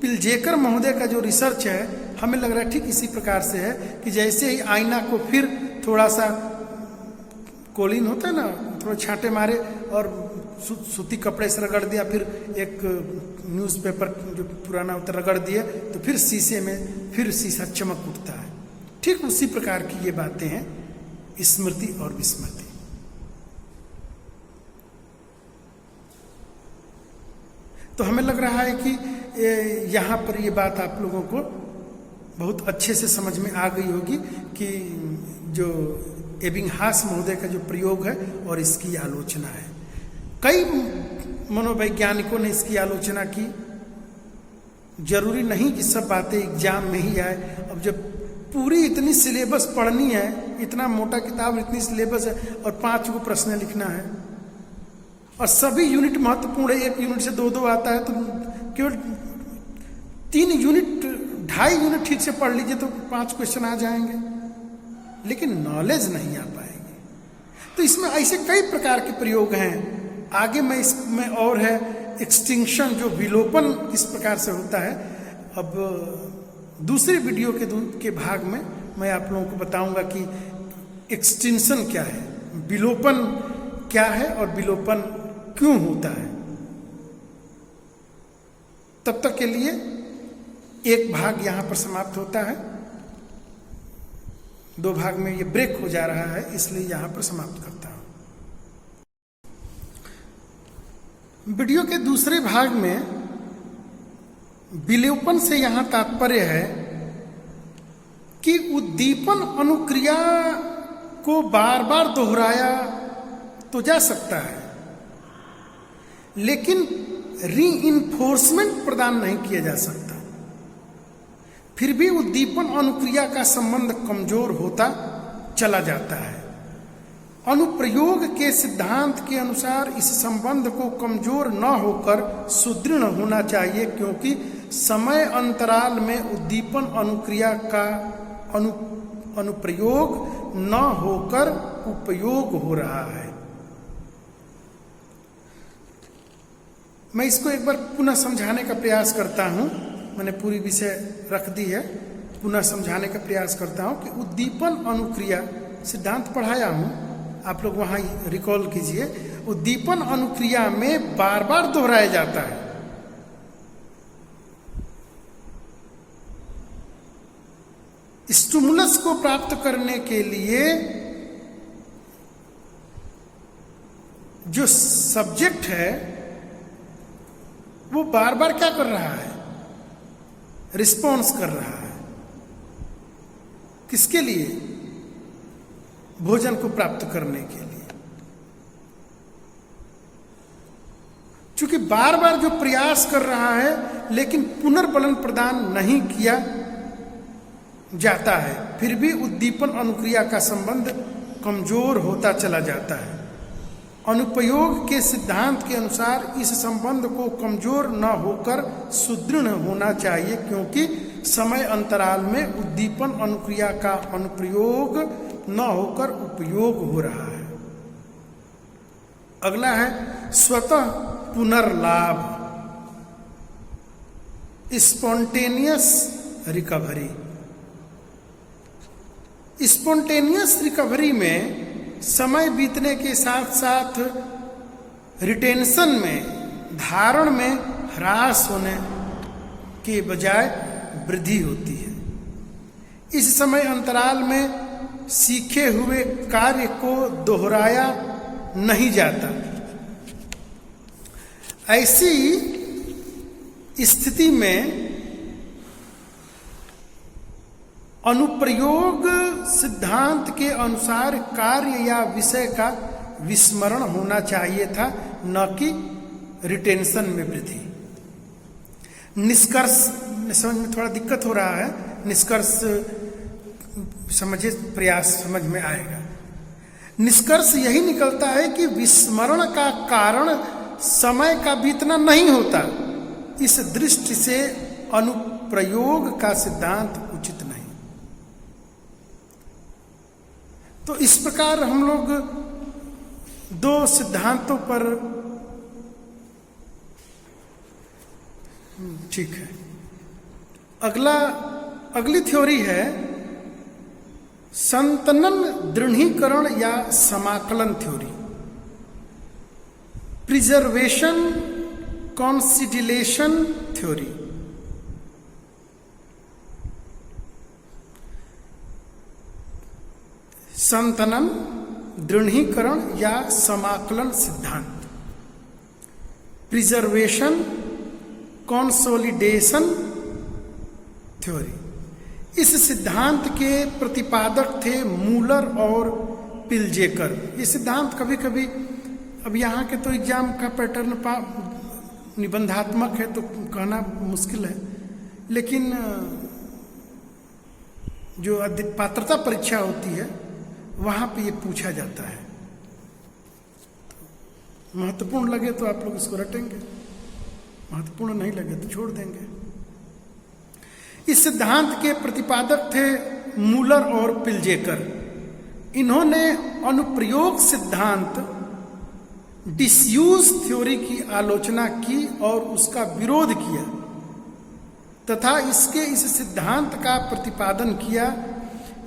पिलजेकर महोदय का जो रिसर्च है, हमें लग रहा है ठीक इसी प्रकार से है कि जैसे ही आईना को फिर थोड़ा सा कोलिन होता है ना, थोड़ा छांटे मारे और सूती कपड़े से रगड़ दिया, फिर एक न्यूज़पेपर जो पुराना होता है रगड़ दिया, तो फिर शीशे में फिर शीशा चमक उठता है। ठीक उसी प्रकार की ये बातें हैं स्मृति और विस्मृति। तो हमें लग रहा है कि यहाँ पर ये बात आप लोगों को बहुत अच्छे से समझ में आ गई होगी कि जो एबिंगहास महोदय का जो प्रयोग है और इसकी आलोचना है। कई मनोवैज्ञानिकों ने इसकी आलोचना की। जरूरी नहीं कि सब बातें एग्जाम में ही आए। अब जब पूरी इतनी सिलेबस पढ़नी है, इतना मोटा किताब, इतनी सिलेबस है और 5 को प्रश्न लिखना है और सभी यूनिट महत्वपूर्ण है, 1 यूनिट से 2-2 आता है, तो केवल 3 यूनिट 2.5 यूनिट ठीक से पढ़ लीजिए तो 5 क्वेश्चन आ जाएंगे, लेकिन नॉलेज नहीं आ पाएगी। तो इसमें ऐसे कई प्रकार के प्रयोग हैं। आगे में इसमें और है एक्सटिंक्शन, जो विलोपन किस प्रकार से होता है। अब दूसरे वीडियो के भाग में मैं आप लोगों को बताऊंगा कि एक्सटिंक्शन क्या है, विलोपन क्या है और विलोपन क्यों होता है। तब तक के लिए एक भाग यहाँ पर समाप्त होता है, 2 भाग में ये ब्रेक हो जा रहा है, इसलिए यहाँ पर समाप्त करता हूँ। वीडियो के दूसरे भाग में विलोपन से यहाँ तात्पर्य है कि उद्दीपन अनुक्रिया को बार बार दोहराया तो जा सकता है, लेकिन रीइंफोर्समेंट प्रदान नहीं किया जा सकता। फिर भी उद्दीपन अनुक्रिया का संबंध कमजोर होता चला जाता है। अनुप्रयोग के सिद्धांत के अनुसार इस संबंध को कमजोर न होकर सुदृढ़ होना चाहिए, क्योंकि समय अंतराल में उद्दीपन अनुक्रिया का अनुप्रयोग न होकर उपयोग हो रहा है। मैं इसको एक बार पुनः समझाने का प्रयास करता हूं। मैंने पूरी विषय रख दी है, पुनः समझाने का प्रयास करता हूं कि उद्दीपन अनुक्रिया सिद्धांत पढ़ाया हूं, आप लोग वहां रिकॉल कीजिए। उद्दीपन अनुक्रिया में बार बार दोहराया जाता है। स्टिमुलस को प्राप्त करने के लिए जो सब्जेक्ट है वो बार बार क्या कर रहा है? रिस्पॉन्स कर रहा है। किसके लिए? भोजन को प्राप्त करने के लिए। चूंकि बार बार जो प्रयास कर रहा है लेकिन पुनर्बलन प्रदान नहीं किया जाता है, फिर भी उद्दीपन अनुक्रिया का संबंध कमजोर होता चला जाता है। अनुप्रयोग के सिद्धांत के अनुसार इस संबंध को कमजोर न होकर सुदृढ़ होना चाहिए, क्योंकि समय अंतराल में उद्दीपन अनुक्रिया का अनुप्रयोग न होकर उपयोग हो रहा है। अगला है स्वतः पुनर्लाभ, स्पॉन्टेनियस रिकवरी। स्पॉन्टेनियस रिकवरी में समय बीतने के साथ साथ रिटेंशन में, धारण में ह्रास होने के बजाय वृद्धि होती है। इस समय अंतराल में सीखे हुए कार्य को दोहराया नहीं जाता। ऐसी स्थिति में अनुप्रयोग सिद्धांत के अनुसार कार्य या विषय का विस्मरण होना चाहिए था, न कि रिटेंशन में वृद्धि। निष्कर्ष समझ में थोड़ा दिक्कत हो रहा है, निष्कर्ष समझे, प्रयास समझ में आएगा। निष्कर्ष यही निकलता है कि विस्मरण का कारण समय का बीतना नहीं होता। इस दृष्टि से अनुप्रयोग का सिद्धांत उचित नहीं। तो इस प्रकार हम लोग 2 सिद्धांतों पर, ठीक है। अगली थ्योरी है संतनन दृढ़ीकरण या समाकलन थ्योरी, प्रिजर्वेशन कॉन्सिडिलेशन थ्योरी। संतनन दृढ़ीकरण या समाकलन सिद्धांत, प्रिजर्वेशन कंसोलिडेशन थ्योरी। इस सिद्धांत के प्रतिपादक थे मूलर और पिल्जेकर। ये सिद्धांत कभी कभी, अब यहाँ के तो एग्जाम का पैटर्न निबंधात्मक है तो कहना मुश्किल है, लेकिन जो पात्रता परीक्षा होती है वहाँ पे ये पूछा जाता है। तो महत्वपूर्ण लगे तो आप लोग इसको रटेंगे, महत्वपूर्ण नहीं लगे तो छोड़ देंगे। इस सिद्धांत के प्रतिपादक थे मूलर और पिल्जेकर। इन्होंने अनुप्रयोग सिद्धांत डिसयूज थ्योरी की आलोचना की और उसका विरोध किया तथा इस सिद्धांत का प्रतिपादन किया।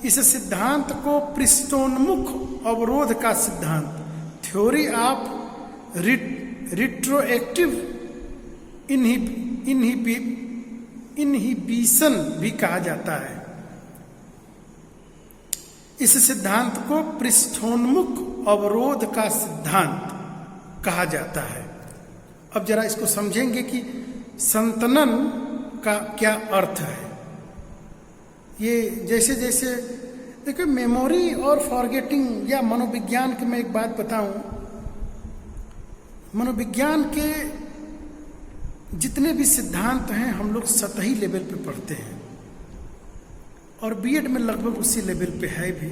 इस सिद्धांत को पृष्ठोन्मुख अवरोध का सिद्धांत, थ्योरी ऑफ रिट्रोएक्टिव इनहिबिशन भी कहा जाता है। इस सिद्धांत को पृष्ठोन्मुख अवरोध का सिद्धांत कहा जाता है। अब जरा इसको समझेंगे कि संतनन का क्या अर्थ है। ये जैसे जैसे देखिए, मेमोरी और फॉरगेटिंग या मनोविज्ञान की मैं एक बात बताऊं, मनोविज्ञान के जितने भी सिद्धांत हैं हम लोग सतही लेवल पे पढ़ते हैं और बीएड में लगभग उसी लेवल पे है भी,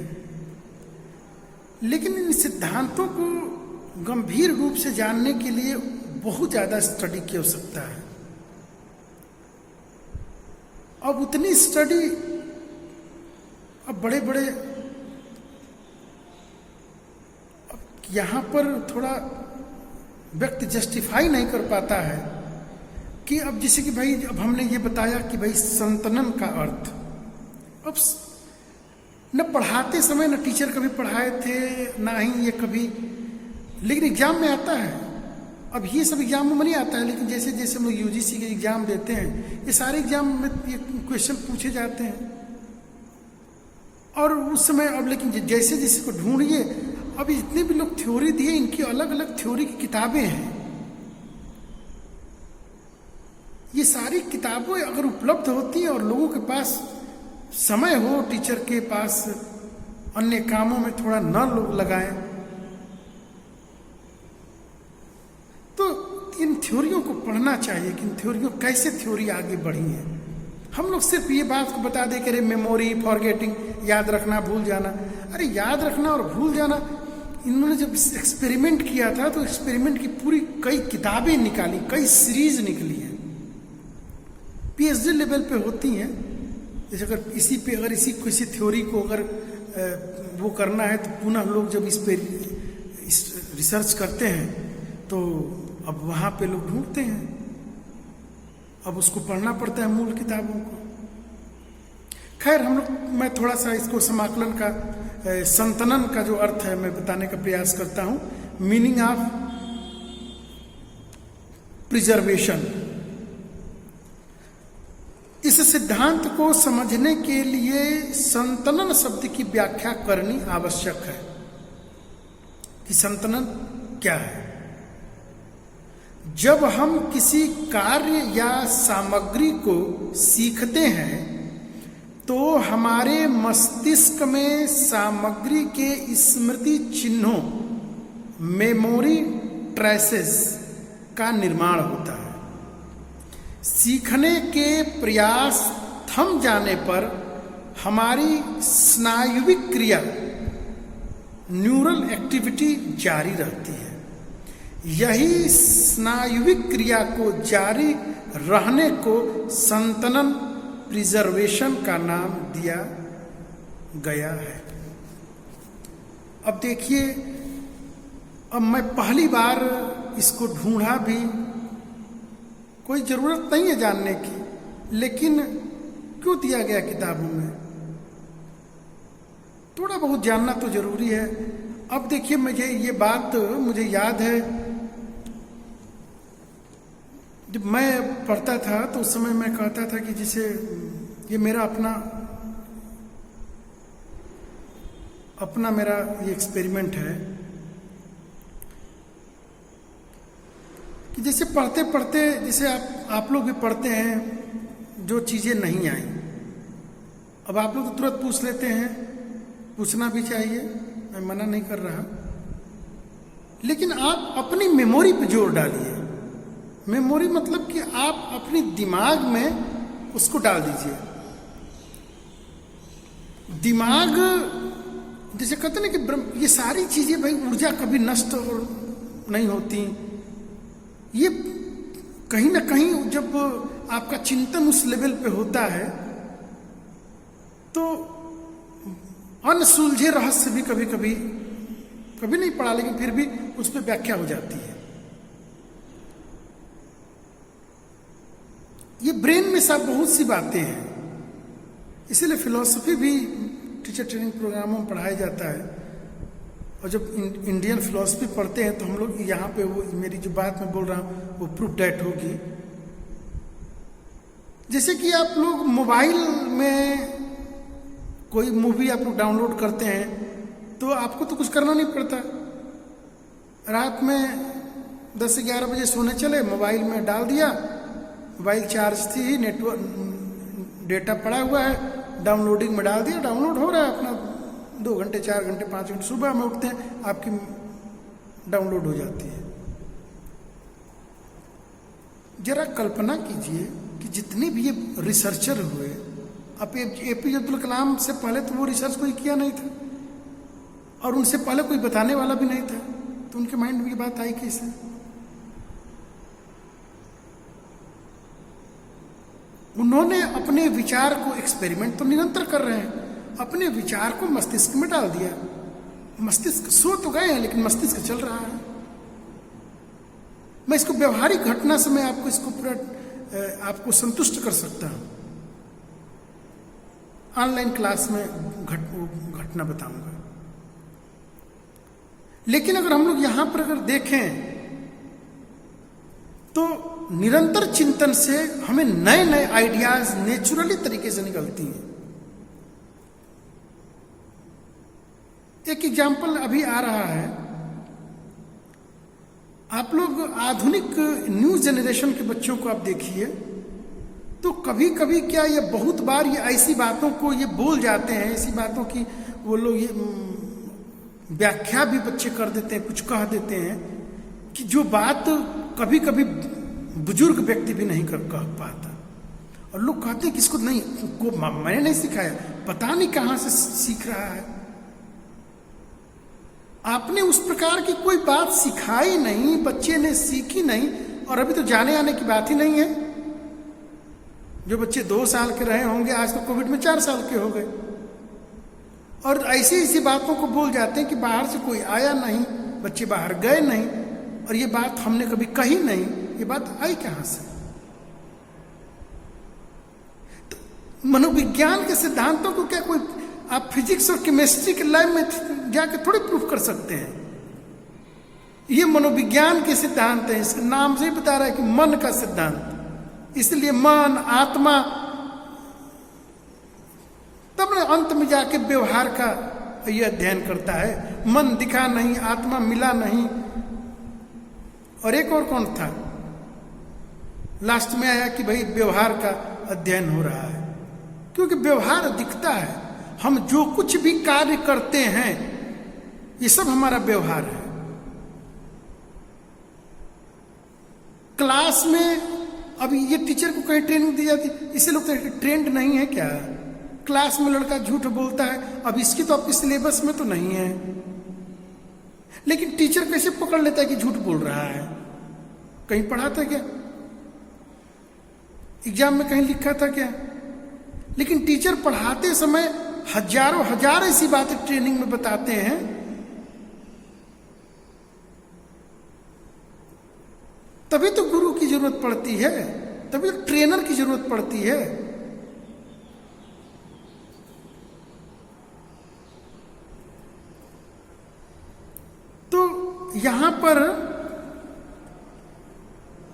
लेकिन इन सिद्धांतों को गंभीर रूप से जानने के लिए बहुत ज़्यादा स्टडी की आवश्यकता है। अब उतनी स्टडी अब बड़े बड़े, अब यहाँ पर थोड़ा व्यक्ति जस्टिफाई नहीं कर पाता है कि अब जैसे कि भाई अब हमने ये बताया कि भाई संतनन का अर्थ, अब न पढ़ाते समय न टीचर कभी पढ़ाए थे ना ही ये कभी, लेकिन एग्जाम में आता है। अब ये सब एग्जाम में नहीं आता है, लेकिन जैसे जैसे हम लोग यूजीसी के एग्जाम देते हैं, ये सारे एग्जाम में ये क्वेश्चन पूछे जाते हैं और उस समय अब लेकिन जैसे जैसे को ढूंढिए, अब जितने भी लोग थ्योरी दिए इनकी अलग अलग थ्योरी की किताबें हैं। ये सारी किताबें अगर उपलब्ध होती हैं और लोगों के पास समय हो, टीचर के पास अन्य कामों में थोड़ा न लोग लगाएं, तो इन थ्योरियों को पढ़ना चाहिए कि इन थ्योरियों कैसे थ्योरी आगे बढ़ी है। हम लोग सिर्फ ये बात को बता दें कि अरे मेमोरी, फॉरगेटिंग, याद रखना, भूल जाना। अरे याद रखना और भूल जाना, इन्होंने जब एक्सपेरिमेंट किया था तो एक्सपेरिमेंट की पूरी कई किताबें निकाली, कई सीरीज निकली हैं, पीएचडी लेवल पे होती हैं। जैसे अगर इसी किसी थ्योरी को अगर वो करना है तो पुनः लोग जब इस पे रिसर्च करते हैं तो अब वहाँ पे लोग ढूंढते हैं, अब उसको पढ़ना पड़ता है मूल किताबों को। खैर मैं थोड़ा सा इसको समाकलन का, संतनन का जो अर्थ है मैं बताने का प्रयास करता हूँ। Meaning of preservation. इस सिद्धांत को समझने के लिए संतनन शब्द की व्याख्या करनी आवश्यक है कि संतनन क्या है। जब हम किसी कार्य या सामग्री को सीखते हैं तो हमारे मस्तिष्क में सामग्री के स्मृति चिन्हों, मेमोरी ट्रेसेस का निर्माण होता है। सीखने के प्रयास थम जाने पर हमारी स्नायुविक क्रिया, न्यूरल एक्टिविटी जारी रहती है। यही स्नायुविक क्रिया को जारी रहने को संतनन, प्रिजर्वेशन का नाम दिया गया है। अब देखिए, अब मैं पहली बार इसको ढूंढा भी, कोई जरूरत नहीं है जानने की, लेकिन क्यों दिया गया किताबों में, थोड़ा बहुत जानना तो जरूरी है। अब देखिए, ये बात मुझे याद है, जब मैं पढ़ता था तो उस समय मैं कहता था कि जैसे ये मेरा अपना मेरा ये एक्सपेरिमेंट है कि जैसे पढ़ते पढ़ते, जैसे आप लोग भी पढ़ते हैं, जो चीज़ें नहीं आई, अब आप लोग तो तुरंत पूछ लेते हैं, पूछना भी चाहिए, मैं मना नहीं कर रहा, लेकिन आप अपनी मेमोरी पे जोर डालिए। मेमोरी मतलब कि आप अपनी दिमाग में उसको डाल दीजिए। दिमाग जैसे कहते ना कि ये सारी चीजें भाई ऊर्जा कभी नष्ट नहीं होती, ये कहीं ना कहीं जब आपका चिंतन उस लेवल पे होता है तो अनसुलझे रहस्य भी कभी नहीं पढ़ा, लेकिन फिर भी उस पर व्याख्या हो जाती है। ये ब्रेन में सब बहुत सी बातें हैं, इसीलिए फिलॉसफी भी टीचर ट्रेनिंग प्रोग्रामों में पढ़ाया जाता है। और जब इंडियन फिलॉसफी पढ़ते हैं तो हम लोग यहाँ पे वो मेरी जो बात मैं बोल रहा हूँ वो प्रूफ डेट होगी जैसे कि आप लोग मोबाइल में कोई मूवी आप लोग डाउनलोड करते हैं तो आपको तो कुछ करना नहीं पड़ता। रात में 10 से 11 बजे सोने चले, मोबाइल में डाल दिया, मोबाइल चार्ज थी, नेटवर्क डेटा पड़ा हुआ है, डाउनलोडिंग में डाल दिया, डाउनलोड हो रहा है अपना 2 घंटे 4 घंटे 5 घंटे, सुबह में उठते हैं आपकी डाउनलोड हो जाती है। जरा कल्पना कीजिए कि जितने भी ये रिसर्चर हुए, अब एपीजे अब्दुल कलाम से पहले तो वो रिसर्च कोई किया नहीं था और उनसे पहले कोई बताने वाला भी नहीं था, तो उनके माइंड में ये बात आई कैसे? उन्होंने अपने विचार को, एक्सपेरिमेंट तो निरंतर कर रहे हैं, अपने विचार को मस्तिष्क में डाल दिया। मस्तिष्क सो तो गए हैं लेकिन मस्तिष्क चल रहा है। मैं इसको व्यवहारिक घटना से मैं आपको इसको पूरा आपको संतुष्ट कर सकता हूं। ऑनलाइन क्लास में घटना बताऊंगा। लेकिन अगर हम लोग यहां पर अगर देखें तो निरंतर चिंतन से हमें नए नए आइडियाज नेचुरली तरीके से निकलती हैं। एक एग्जाम्पल अभी आ रहा है, आप लोग आधुनिक न्यू जनरेशन के बच्चों को आप देखिए तो कभी कभी क्या ये बहुत बार ये ऐसी बातों को ये बोल जाते हैं, ऐसी बातों की वो लोग ये व्याख्या भी बच्चे कर देते हैं, कुछ कह देते हैं कि जो बात कभी कभी बुजुर्ग व्यक्ति भी नहीं कह पाता, और लोग कहते हैं कि इसको नहीं को मैंने नहीं सिखाया, पता नहीं कहां से सीख रहा है। आपने उस प्रकार की कोई बात सिखाई नहीं, बच्चे ने सीखी नहीं, और अभी तो जाने आने की बात ही नहीं है। जो बच्चे 2 साल के रहे होंगे आज तो कोविड में 4 साल के हो गए, और ऐसी ऐसी बातों को बोल जाते हैं कि बाहर से कोई आया नहीं, बच्चे बाहर गए नहीं, और ये बात हमने कभी कही नहीं। ये बात आई कहां से? तो मनोविज्ञान के सिद्धांतों को क्या कोई आप फिजिक्स और केमिस्ट्री के लैब में जाकर थोड़ी प्रूफ कर सकते हैं? ये मनोविज्ञान के सिद्धांत है, इसके नाम से ही बता रहा है कि मन का सिद्धांत। इसलिए मन, आत्मा, तब ना अंत में जाके व्यवहार का ये अध्ययन करता है। मन दिखा नहीं, आत्मा मिला नहीं, और एक और कौन था, लास्ट में आया कि भाई व्यवहार का अध्ययन हो रहा है, क्योंकि व्यवहार दिखता है। हम जो कुछ भी कार्य करते हैं ये सब हमारा व्यवहार है। क्लास में अभी ये टीचर को कहीं ट्रेनिंग दी जाती, इसे लोग ट्रेंड नहीं है क्या? क्लास में लड़का झूठ बोलता है, अब इसकी तो आपके सिलेबस में तो नहीं है, लेकिन टीचर कैसे पकड़ लेता है कि झूठ बोल रहा है? कहीं पढ़ा था क्या? एग्जाम में कहीं लिखा था क्या? लेकिन टीचर पढ़ाते समय हजारों हजार ऐसी बातें ट्रेनिंग में बताते हैं। तभी तो गुरु की जरूरत पड़ती है, तभी तो ट्रेनर की जरूरत पड़ती है। तो यहां पर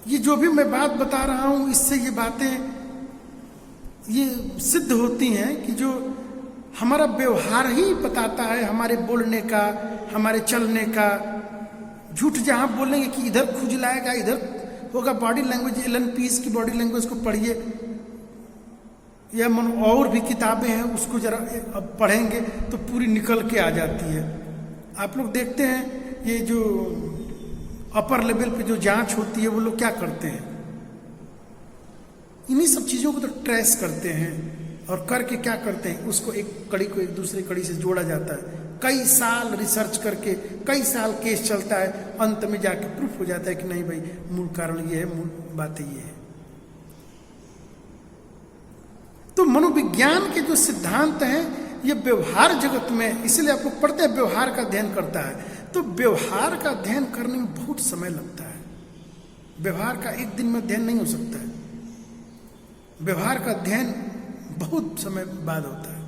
ये जो भी मैं बात बता रहा हूं, इससे ये बातें ये सिद्ध होती हैं कि जो हमारा व्यवहार ही बताता है हमारे बोलने का, हमारे चलने का। झूठ जहां बोलेंगे कि इधर खुजलाएगा, इधर होगा, बॉडी लैंग्वेज, एलन पीस की बॉडी लैंग्वेज को पढ़िए, या और भी किताबें हैं उसको जरा अब पढ़ेंगे तो पूरी निकल के आ जाती है। आप लोग देखते हैं ये जो अपर लेवल पे जो जांच होती है वो लोग क्या करते हैं, इन्हीं सब चीजों को तो ट्रेस करते हैं, और करके क्या करते हैं, उसको एक कड़ी को एक दूसरी कड़ी से जोड़ा जाता है। कई साल रिसर्च करके, कई साल केस चलता है, अंत में जाके प्रूफ हो जाता है कि नहीं भाई मूल कारण ये है, मूल बातें ये है। तो मनोविज्ञान के जो सिद्धांत हैं ये व्यवहार जगत में, इसलिए आप लोग पढ़ते हैं व्यवहार का अध्ययन करता है, तो व्यवहार का अध्ययन करने में बहुत समय लगता है। व्यवहार का एक दिन में अध्ययन नहीं हो सकता है, व्यवहार का अध्ययन बहुत समय बाद होता है।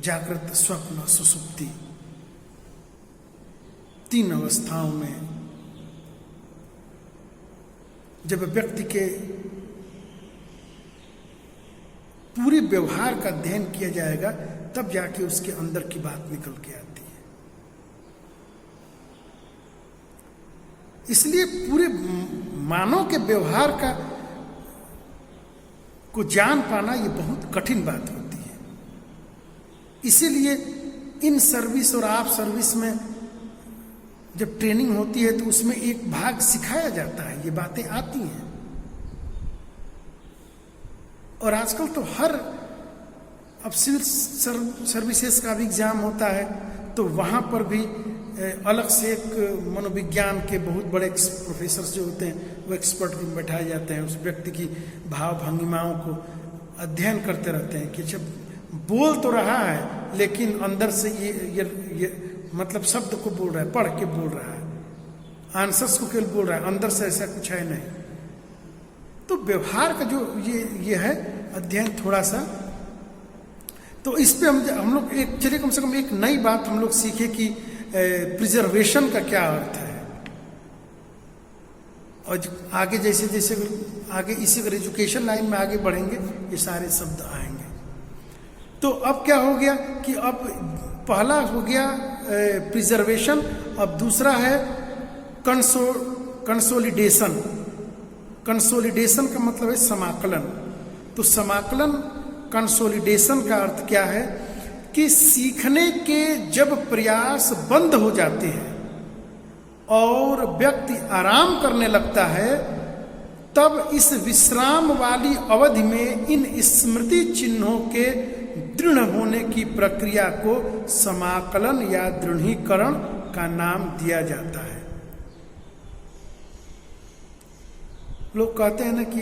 जागृत, स्वप्न, सुसुप्ति, 3 अवस्थाओं में जब व्यक्ति के पूरे व्यवहार का अध्ययन किया जाएगा तब जाके उसके अंदर की बात निकल के आती है। इसलिए पूरे मानव के व्यवहार को जान पाना ये बहुत कठिन बात होती है। इसीलिए इन सर्विस और आप सर्विस में जब ट्रेनिंग होती है तो उसमें एक भाग सिखाया जाता है, ये बातें आती हैं। और आजकल तो अब सिविल सर्विसेज का भी एग्जाम होता है तो वहाँ पर भी अलग से एक मनोविज्ञान के बहुत बड़े प्रोफेसर्स जो होते हैं वो एक्सपर्ट में बैठाए जाते हैं, उस व्यक्ति की भाव भंगिमाओं को अध्ययन करते रहते हैं कि जब बोल तो रहा है लेकिन अंदर से ये मतलब शब्द को बोल रहा है, पढ़ के बोल रहा है, आंसर्स को केवल बोल रहा है, अंदर से ऐसा कुछ है नहीं। तो व्यवहार का जो ये है अध्ययन थोड़ा सा, तो इस पे हम लोग चलिए कम से कम एक नई बात हम लोग सीखे कि प्रिजर्वेशन का क्या अर्थ है। और आगे जैसे जैसे आगे इसी अगर एजुकेशन लाइन में आगे बढ़ेंगे ये सारे शब्द आएंगे। तो अब क्या हो गया कि अब पहला हो गया प्रिजर्वेशन, अब दूसरा है कंसोलिडेशन। कंसोलिडेशन का मतलब है समाकलन। तो समाकलन कंसोलिडेशन का अर्थ क्या है कि सीखने के जब प्रयास बंद हो जाते हैं और व्यक्ति आराम करने लगता है तब इस विश्राम वाली अवधि में इन स्मृति चिन्हों के दृढ़ होने की प्रक्रिया को समाकलन या दृढ़ीकरण का नाम दिया जाता है। लोग कहते हैं ना कि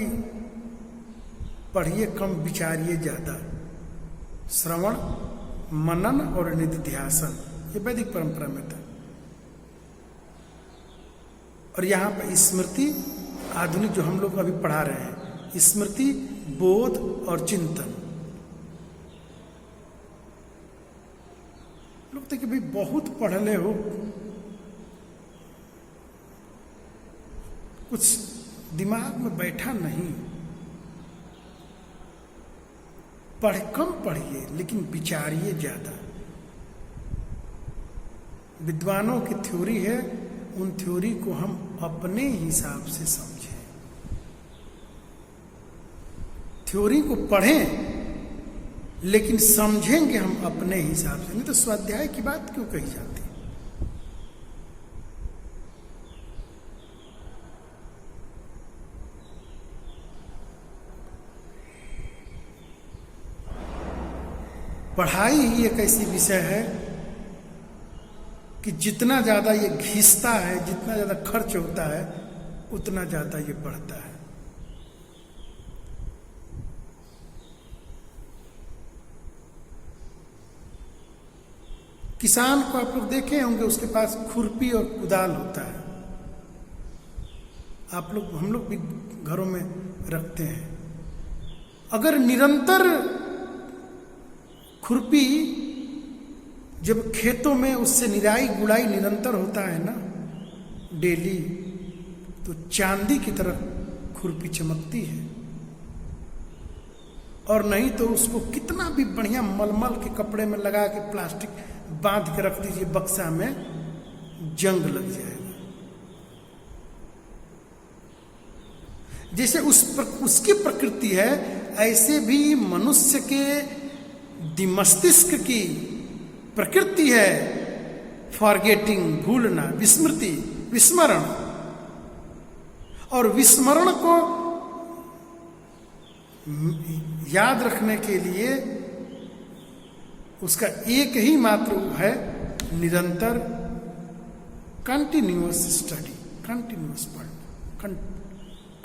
पढ़िए कम विचारिए ज्यादा, श्रवण मनन और निधिध्यासन, ये वैदिक परंपरा में था। और यहाँ पर स्मृति आधुनिक जो हम लोग अभी पढ़ा रहे हैं, स्मृति बोध और चिंतन। लोग तो कि भाई बहुत पढ़ले हो, कुछ दिमाग में बैठा नहीं। कम पढ़िए लेकिन विचारिए ज्यादा। विद्वानों की थ्योरी है, उन थ्योरी को हम अपने हिसाब से समझें। थ्योरी को पढ़ें लेकिन समझेंगे हम अपने हिसाब से, नहीं तो स्वाध्याय की बात क्यों कही जाती है। पढ़ाई ही एक ऐसी विषय है कि जितना ज्यादा ये घिसता है, जितना ज्यादा खर्च होता है, उतना ज्यादा ये बढ़ता है। किसान को आप लोग देखे होंगे, उसके पास खुरपी और कुदाल होता है। हम लोग भी घरों में रखते हैं। अगर निरंतर खुरपी जब खेतों में उससे निराई गुड़ाई निरंतर होता है ना डेली, तो चांदी की तरह खुरपी चमकती है। और नहीं तो उसको कितना भी बढ़िया मलमल के कपड़े में लगा के प्लास्टिक बांध के रख दीजिए बक्सा में, जंग लग जाएगा। जैसे उसकी प्रकृति है, ऐसे भी मनुष्य के मस्तिष्क की प्रकृति है फॉरगेटिंग, भूलना, विस्मृति, विस्मरण। और विस्मरण को याद रखने के लिए उसका एक ही मात्र है निरंतर कंटिन्यूअस स्टडी, कंटिन्यूअस पढ़ना,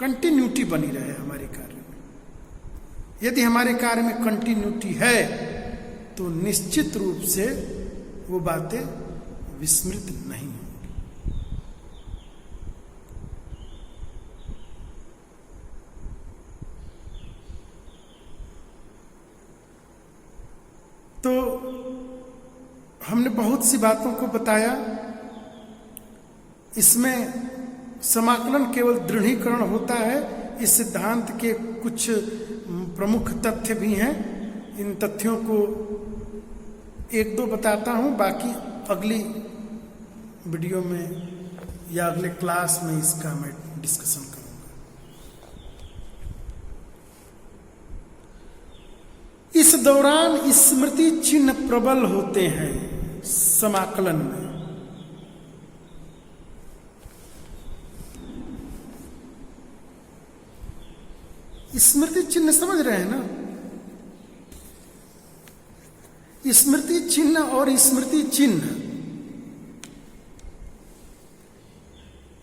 कंटिन्यूटी बनी रहे हमारे कार्य में। यदि हमारे कार्य में कंटिन्यूटी है तो निश्चित रूप से वो बातें विस्मृत नहीं होंगी। तो हमने बहुत सी बातों को बताया। इसमें समाकलन केवल दृढ़ीकरण होता है। इस सिद्धांत के कुछ प्रमुख तथ्य भी हैं, इन तथ्यों को एक दो बताता हूँ, बाकी अगली वीडियो में या अगले क्लास में इसका मैं डिस्कशन करूँगा। इस दौरान स्मृति चिन्ह प्रबल होते हैं समाकलन में। स्मृति चिन्ह समझ रहे हैं ना? स्मृति चिन्ह और स्मृति चिन्ह,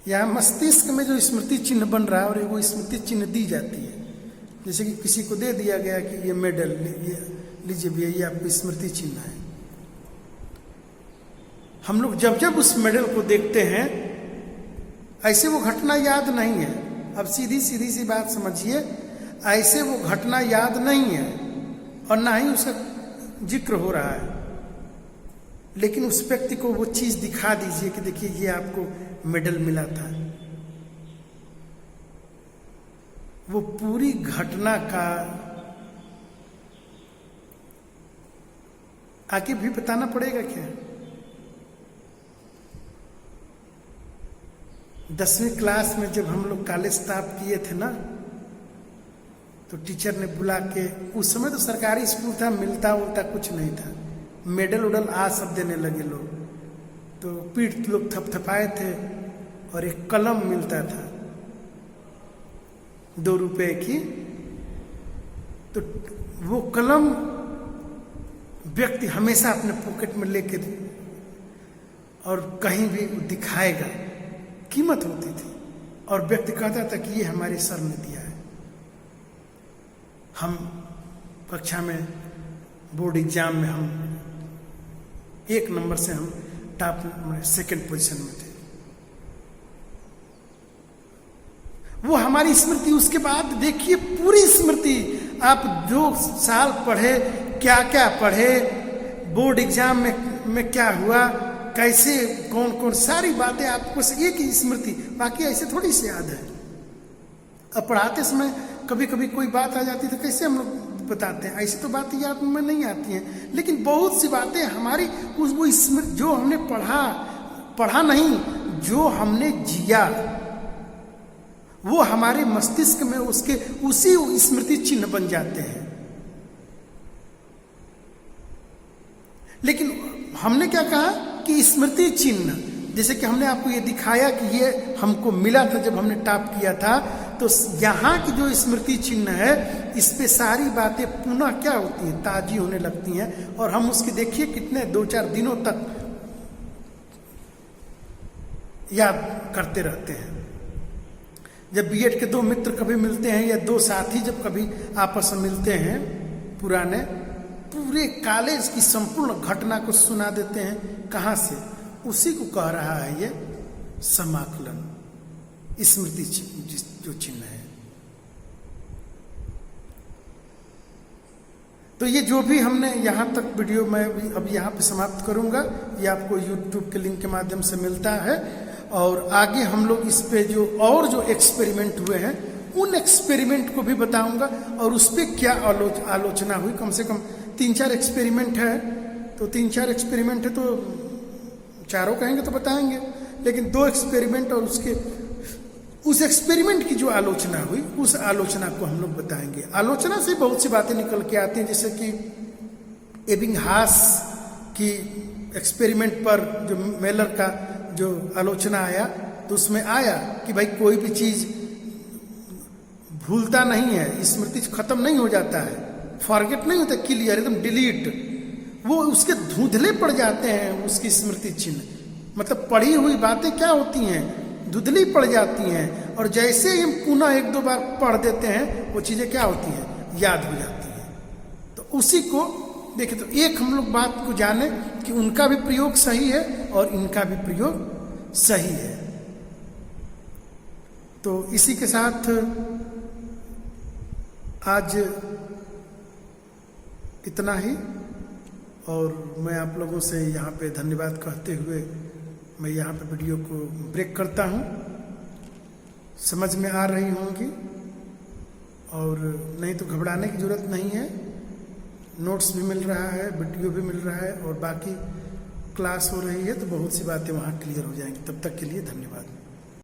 यहां मस्तिष्क में जो स्मृति चिन्ह बन रहा है और वो स्मृति चिन्ह दी जाती है, जैसे कि किसी को दे दिया गया कि ये मेडल, ये लीजिए भैया, ये आपको स्मृति चिन्ह है। हम लोग जब जब उस मेडल को देखते हैं, ऐसे वो घटना याद नहीं है। अब सीधी सी बात समझिए, ऐसे वो घटना याद नहीं है और ना ही उसका जिक्र हो रहा है, लेकिन उस व्यक्ति को वो चीज दिखा दीजिए कि देखिए ये आपको मेडल मिला था। वो पूरी घटना का आगे भी बताना पड़ेगा क्या? 10वीं क्लास में जब हम लोग कॉलेज स्टाफ किए थे ना, तो टीचर ने बुला के, उस समय तो सरकारी स्कूल था, मिलता उलता कुछ नहीं था, मेडल उडल आ सब देने लगे लोग, तो पीठ लोग थपथपाए थे और एक कलम मिलता था 2 रुपए की। तो वो कलम व्यक्ति हमेशा अपने पॉकेट में लेके और कहीं भी दिखाएगा, कीमत होती थी, और व्यक्ति कहता था कि ये हमारे सर ने दिया है। हम कक्षा में बोर्ड एग्जाम में हम 1 नंबर से हम टॉप 2nd पोजीशन में थे। वो हमारी स्मृति। उसके बाद देखिए पूरी स्मृति, आप जो साल पढ़े, क्या क्या पढ़े, बोर्ड एग्जाम में क्या हुआ, कैसे, कौन कौन, सारी बातें आपको एक ही स्मृति, बाकी ऐसे थोड़ी सी याद है। अब पढ़ाते समय कभी कभी कोई बात आ जाती है तो कैसे हम लोग बताते हैं, ऐसी तो बातें याद में नहीं आती हैं, लेकिन बहुत सी बातें हमारी वो स्मृति, जो हमने पढ़ा नहीं, जो हमने जिया, वो हमारे मस्तिष्क में उसके उसी स्मृति चिन्ह बन जाते हैं। लेकिन हमने क्या कहा कि स्मृति चिन्ह, जैसे कि हमने आपको ये दिखाया कि ये हमको मिला था जब हमने टॉप किया था, तो यहाँ की जो स्मृति चिन्ह है, इस पे सारी बातें पुनः क्या होती हैं, ताजी होने लगती हैं, और हम उसके देखिए कितने 2-4 दिनों तक याद करते रहते हैं। जब बीएड के 2 मित्र कभी मिलते हैं या 2 साथी जब कभी आपस में मिलते हैं पुराने, पूरे कॉलेज की संपूर्ण घटना को सुना देते हैं। कहाँ से? उसी को कह रहा है ये समाकलन, स्मृति जो चिन्ह है। तो ये जो भी हमने यहाँ तक वीडियो मैं अब यहाँ पे समाप्त करूँगा, ये आपको YouTube के लिंक के माध्यम से मिलता है, और आगे हम लोग इस पे जो एक्सपेरिमेंट हुए हैं उन एक्सपेरिमेंट को भी बताऊंगा, और उस पर क्या आलोचना हुई। कम से कम 3-4 एक्सपेरिमेंट है, तो 3-4 एक्सपेरिमेंट है, तो चारों कहेंगे तो बताएंगे, लेकिन 2 एक्सपेरिमेंट और उस एक्सपेरिमेंट की जो आलोचना हुई, उस आलोचना को हम लोग बताएंगे। आलोचना से बहुत सी बातें निकल के आती हैं, जैसे कि एबिंगहास की एक्सपेरिमेंट पर जो मेलर का जो आलोचना आया, तो उसमें आया कि भाई कोई भी चीज भूलता नहीं है, स्मृति खत्म नहीं हो जाता है, फॉरगेट नहीं होता, क्लियर एकदम डिलीट, वो उसके धुंधले पड़ जाते हैं उसकी स्मृति चिन्ह। मतलब पढ़ी हुई बातें क्या होती हैं, धुंधली पड़ जाती हैं, और जैसे ही हम पुनः 1-2 बार पढ़ देते हैं, वो चीजें क्या होती हैं, याद हो जाती हैं। तो उसी को देखिए, तो एक हम लोग बात को जाने कि उनका भी प्रयोग सही है और इनका भी प्रयोग सही है। तो इसी के साथ आज इतना ही, और मैं आप लोगों से यहाँ पे धन्यवाद कहते हुए मैं यहाँ पे वीडियो को ब्रेक करता हूँ। समझ में आ रही होंगी, और नहीं तो घबराने की ज़रूरत नहीं है। नोट्स भी मिल रहा है, वीडियो भी मिल रहा है, और बाकी क्लास हो रही है, तो बहुत सी बातें वहाँ क्लियर हो जाएंगी। तब तक के लिए धन्यवाद।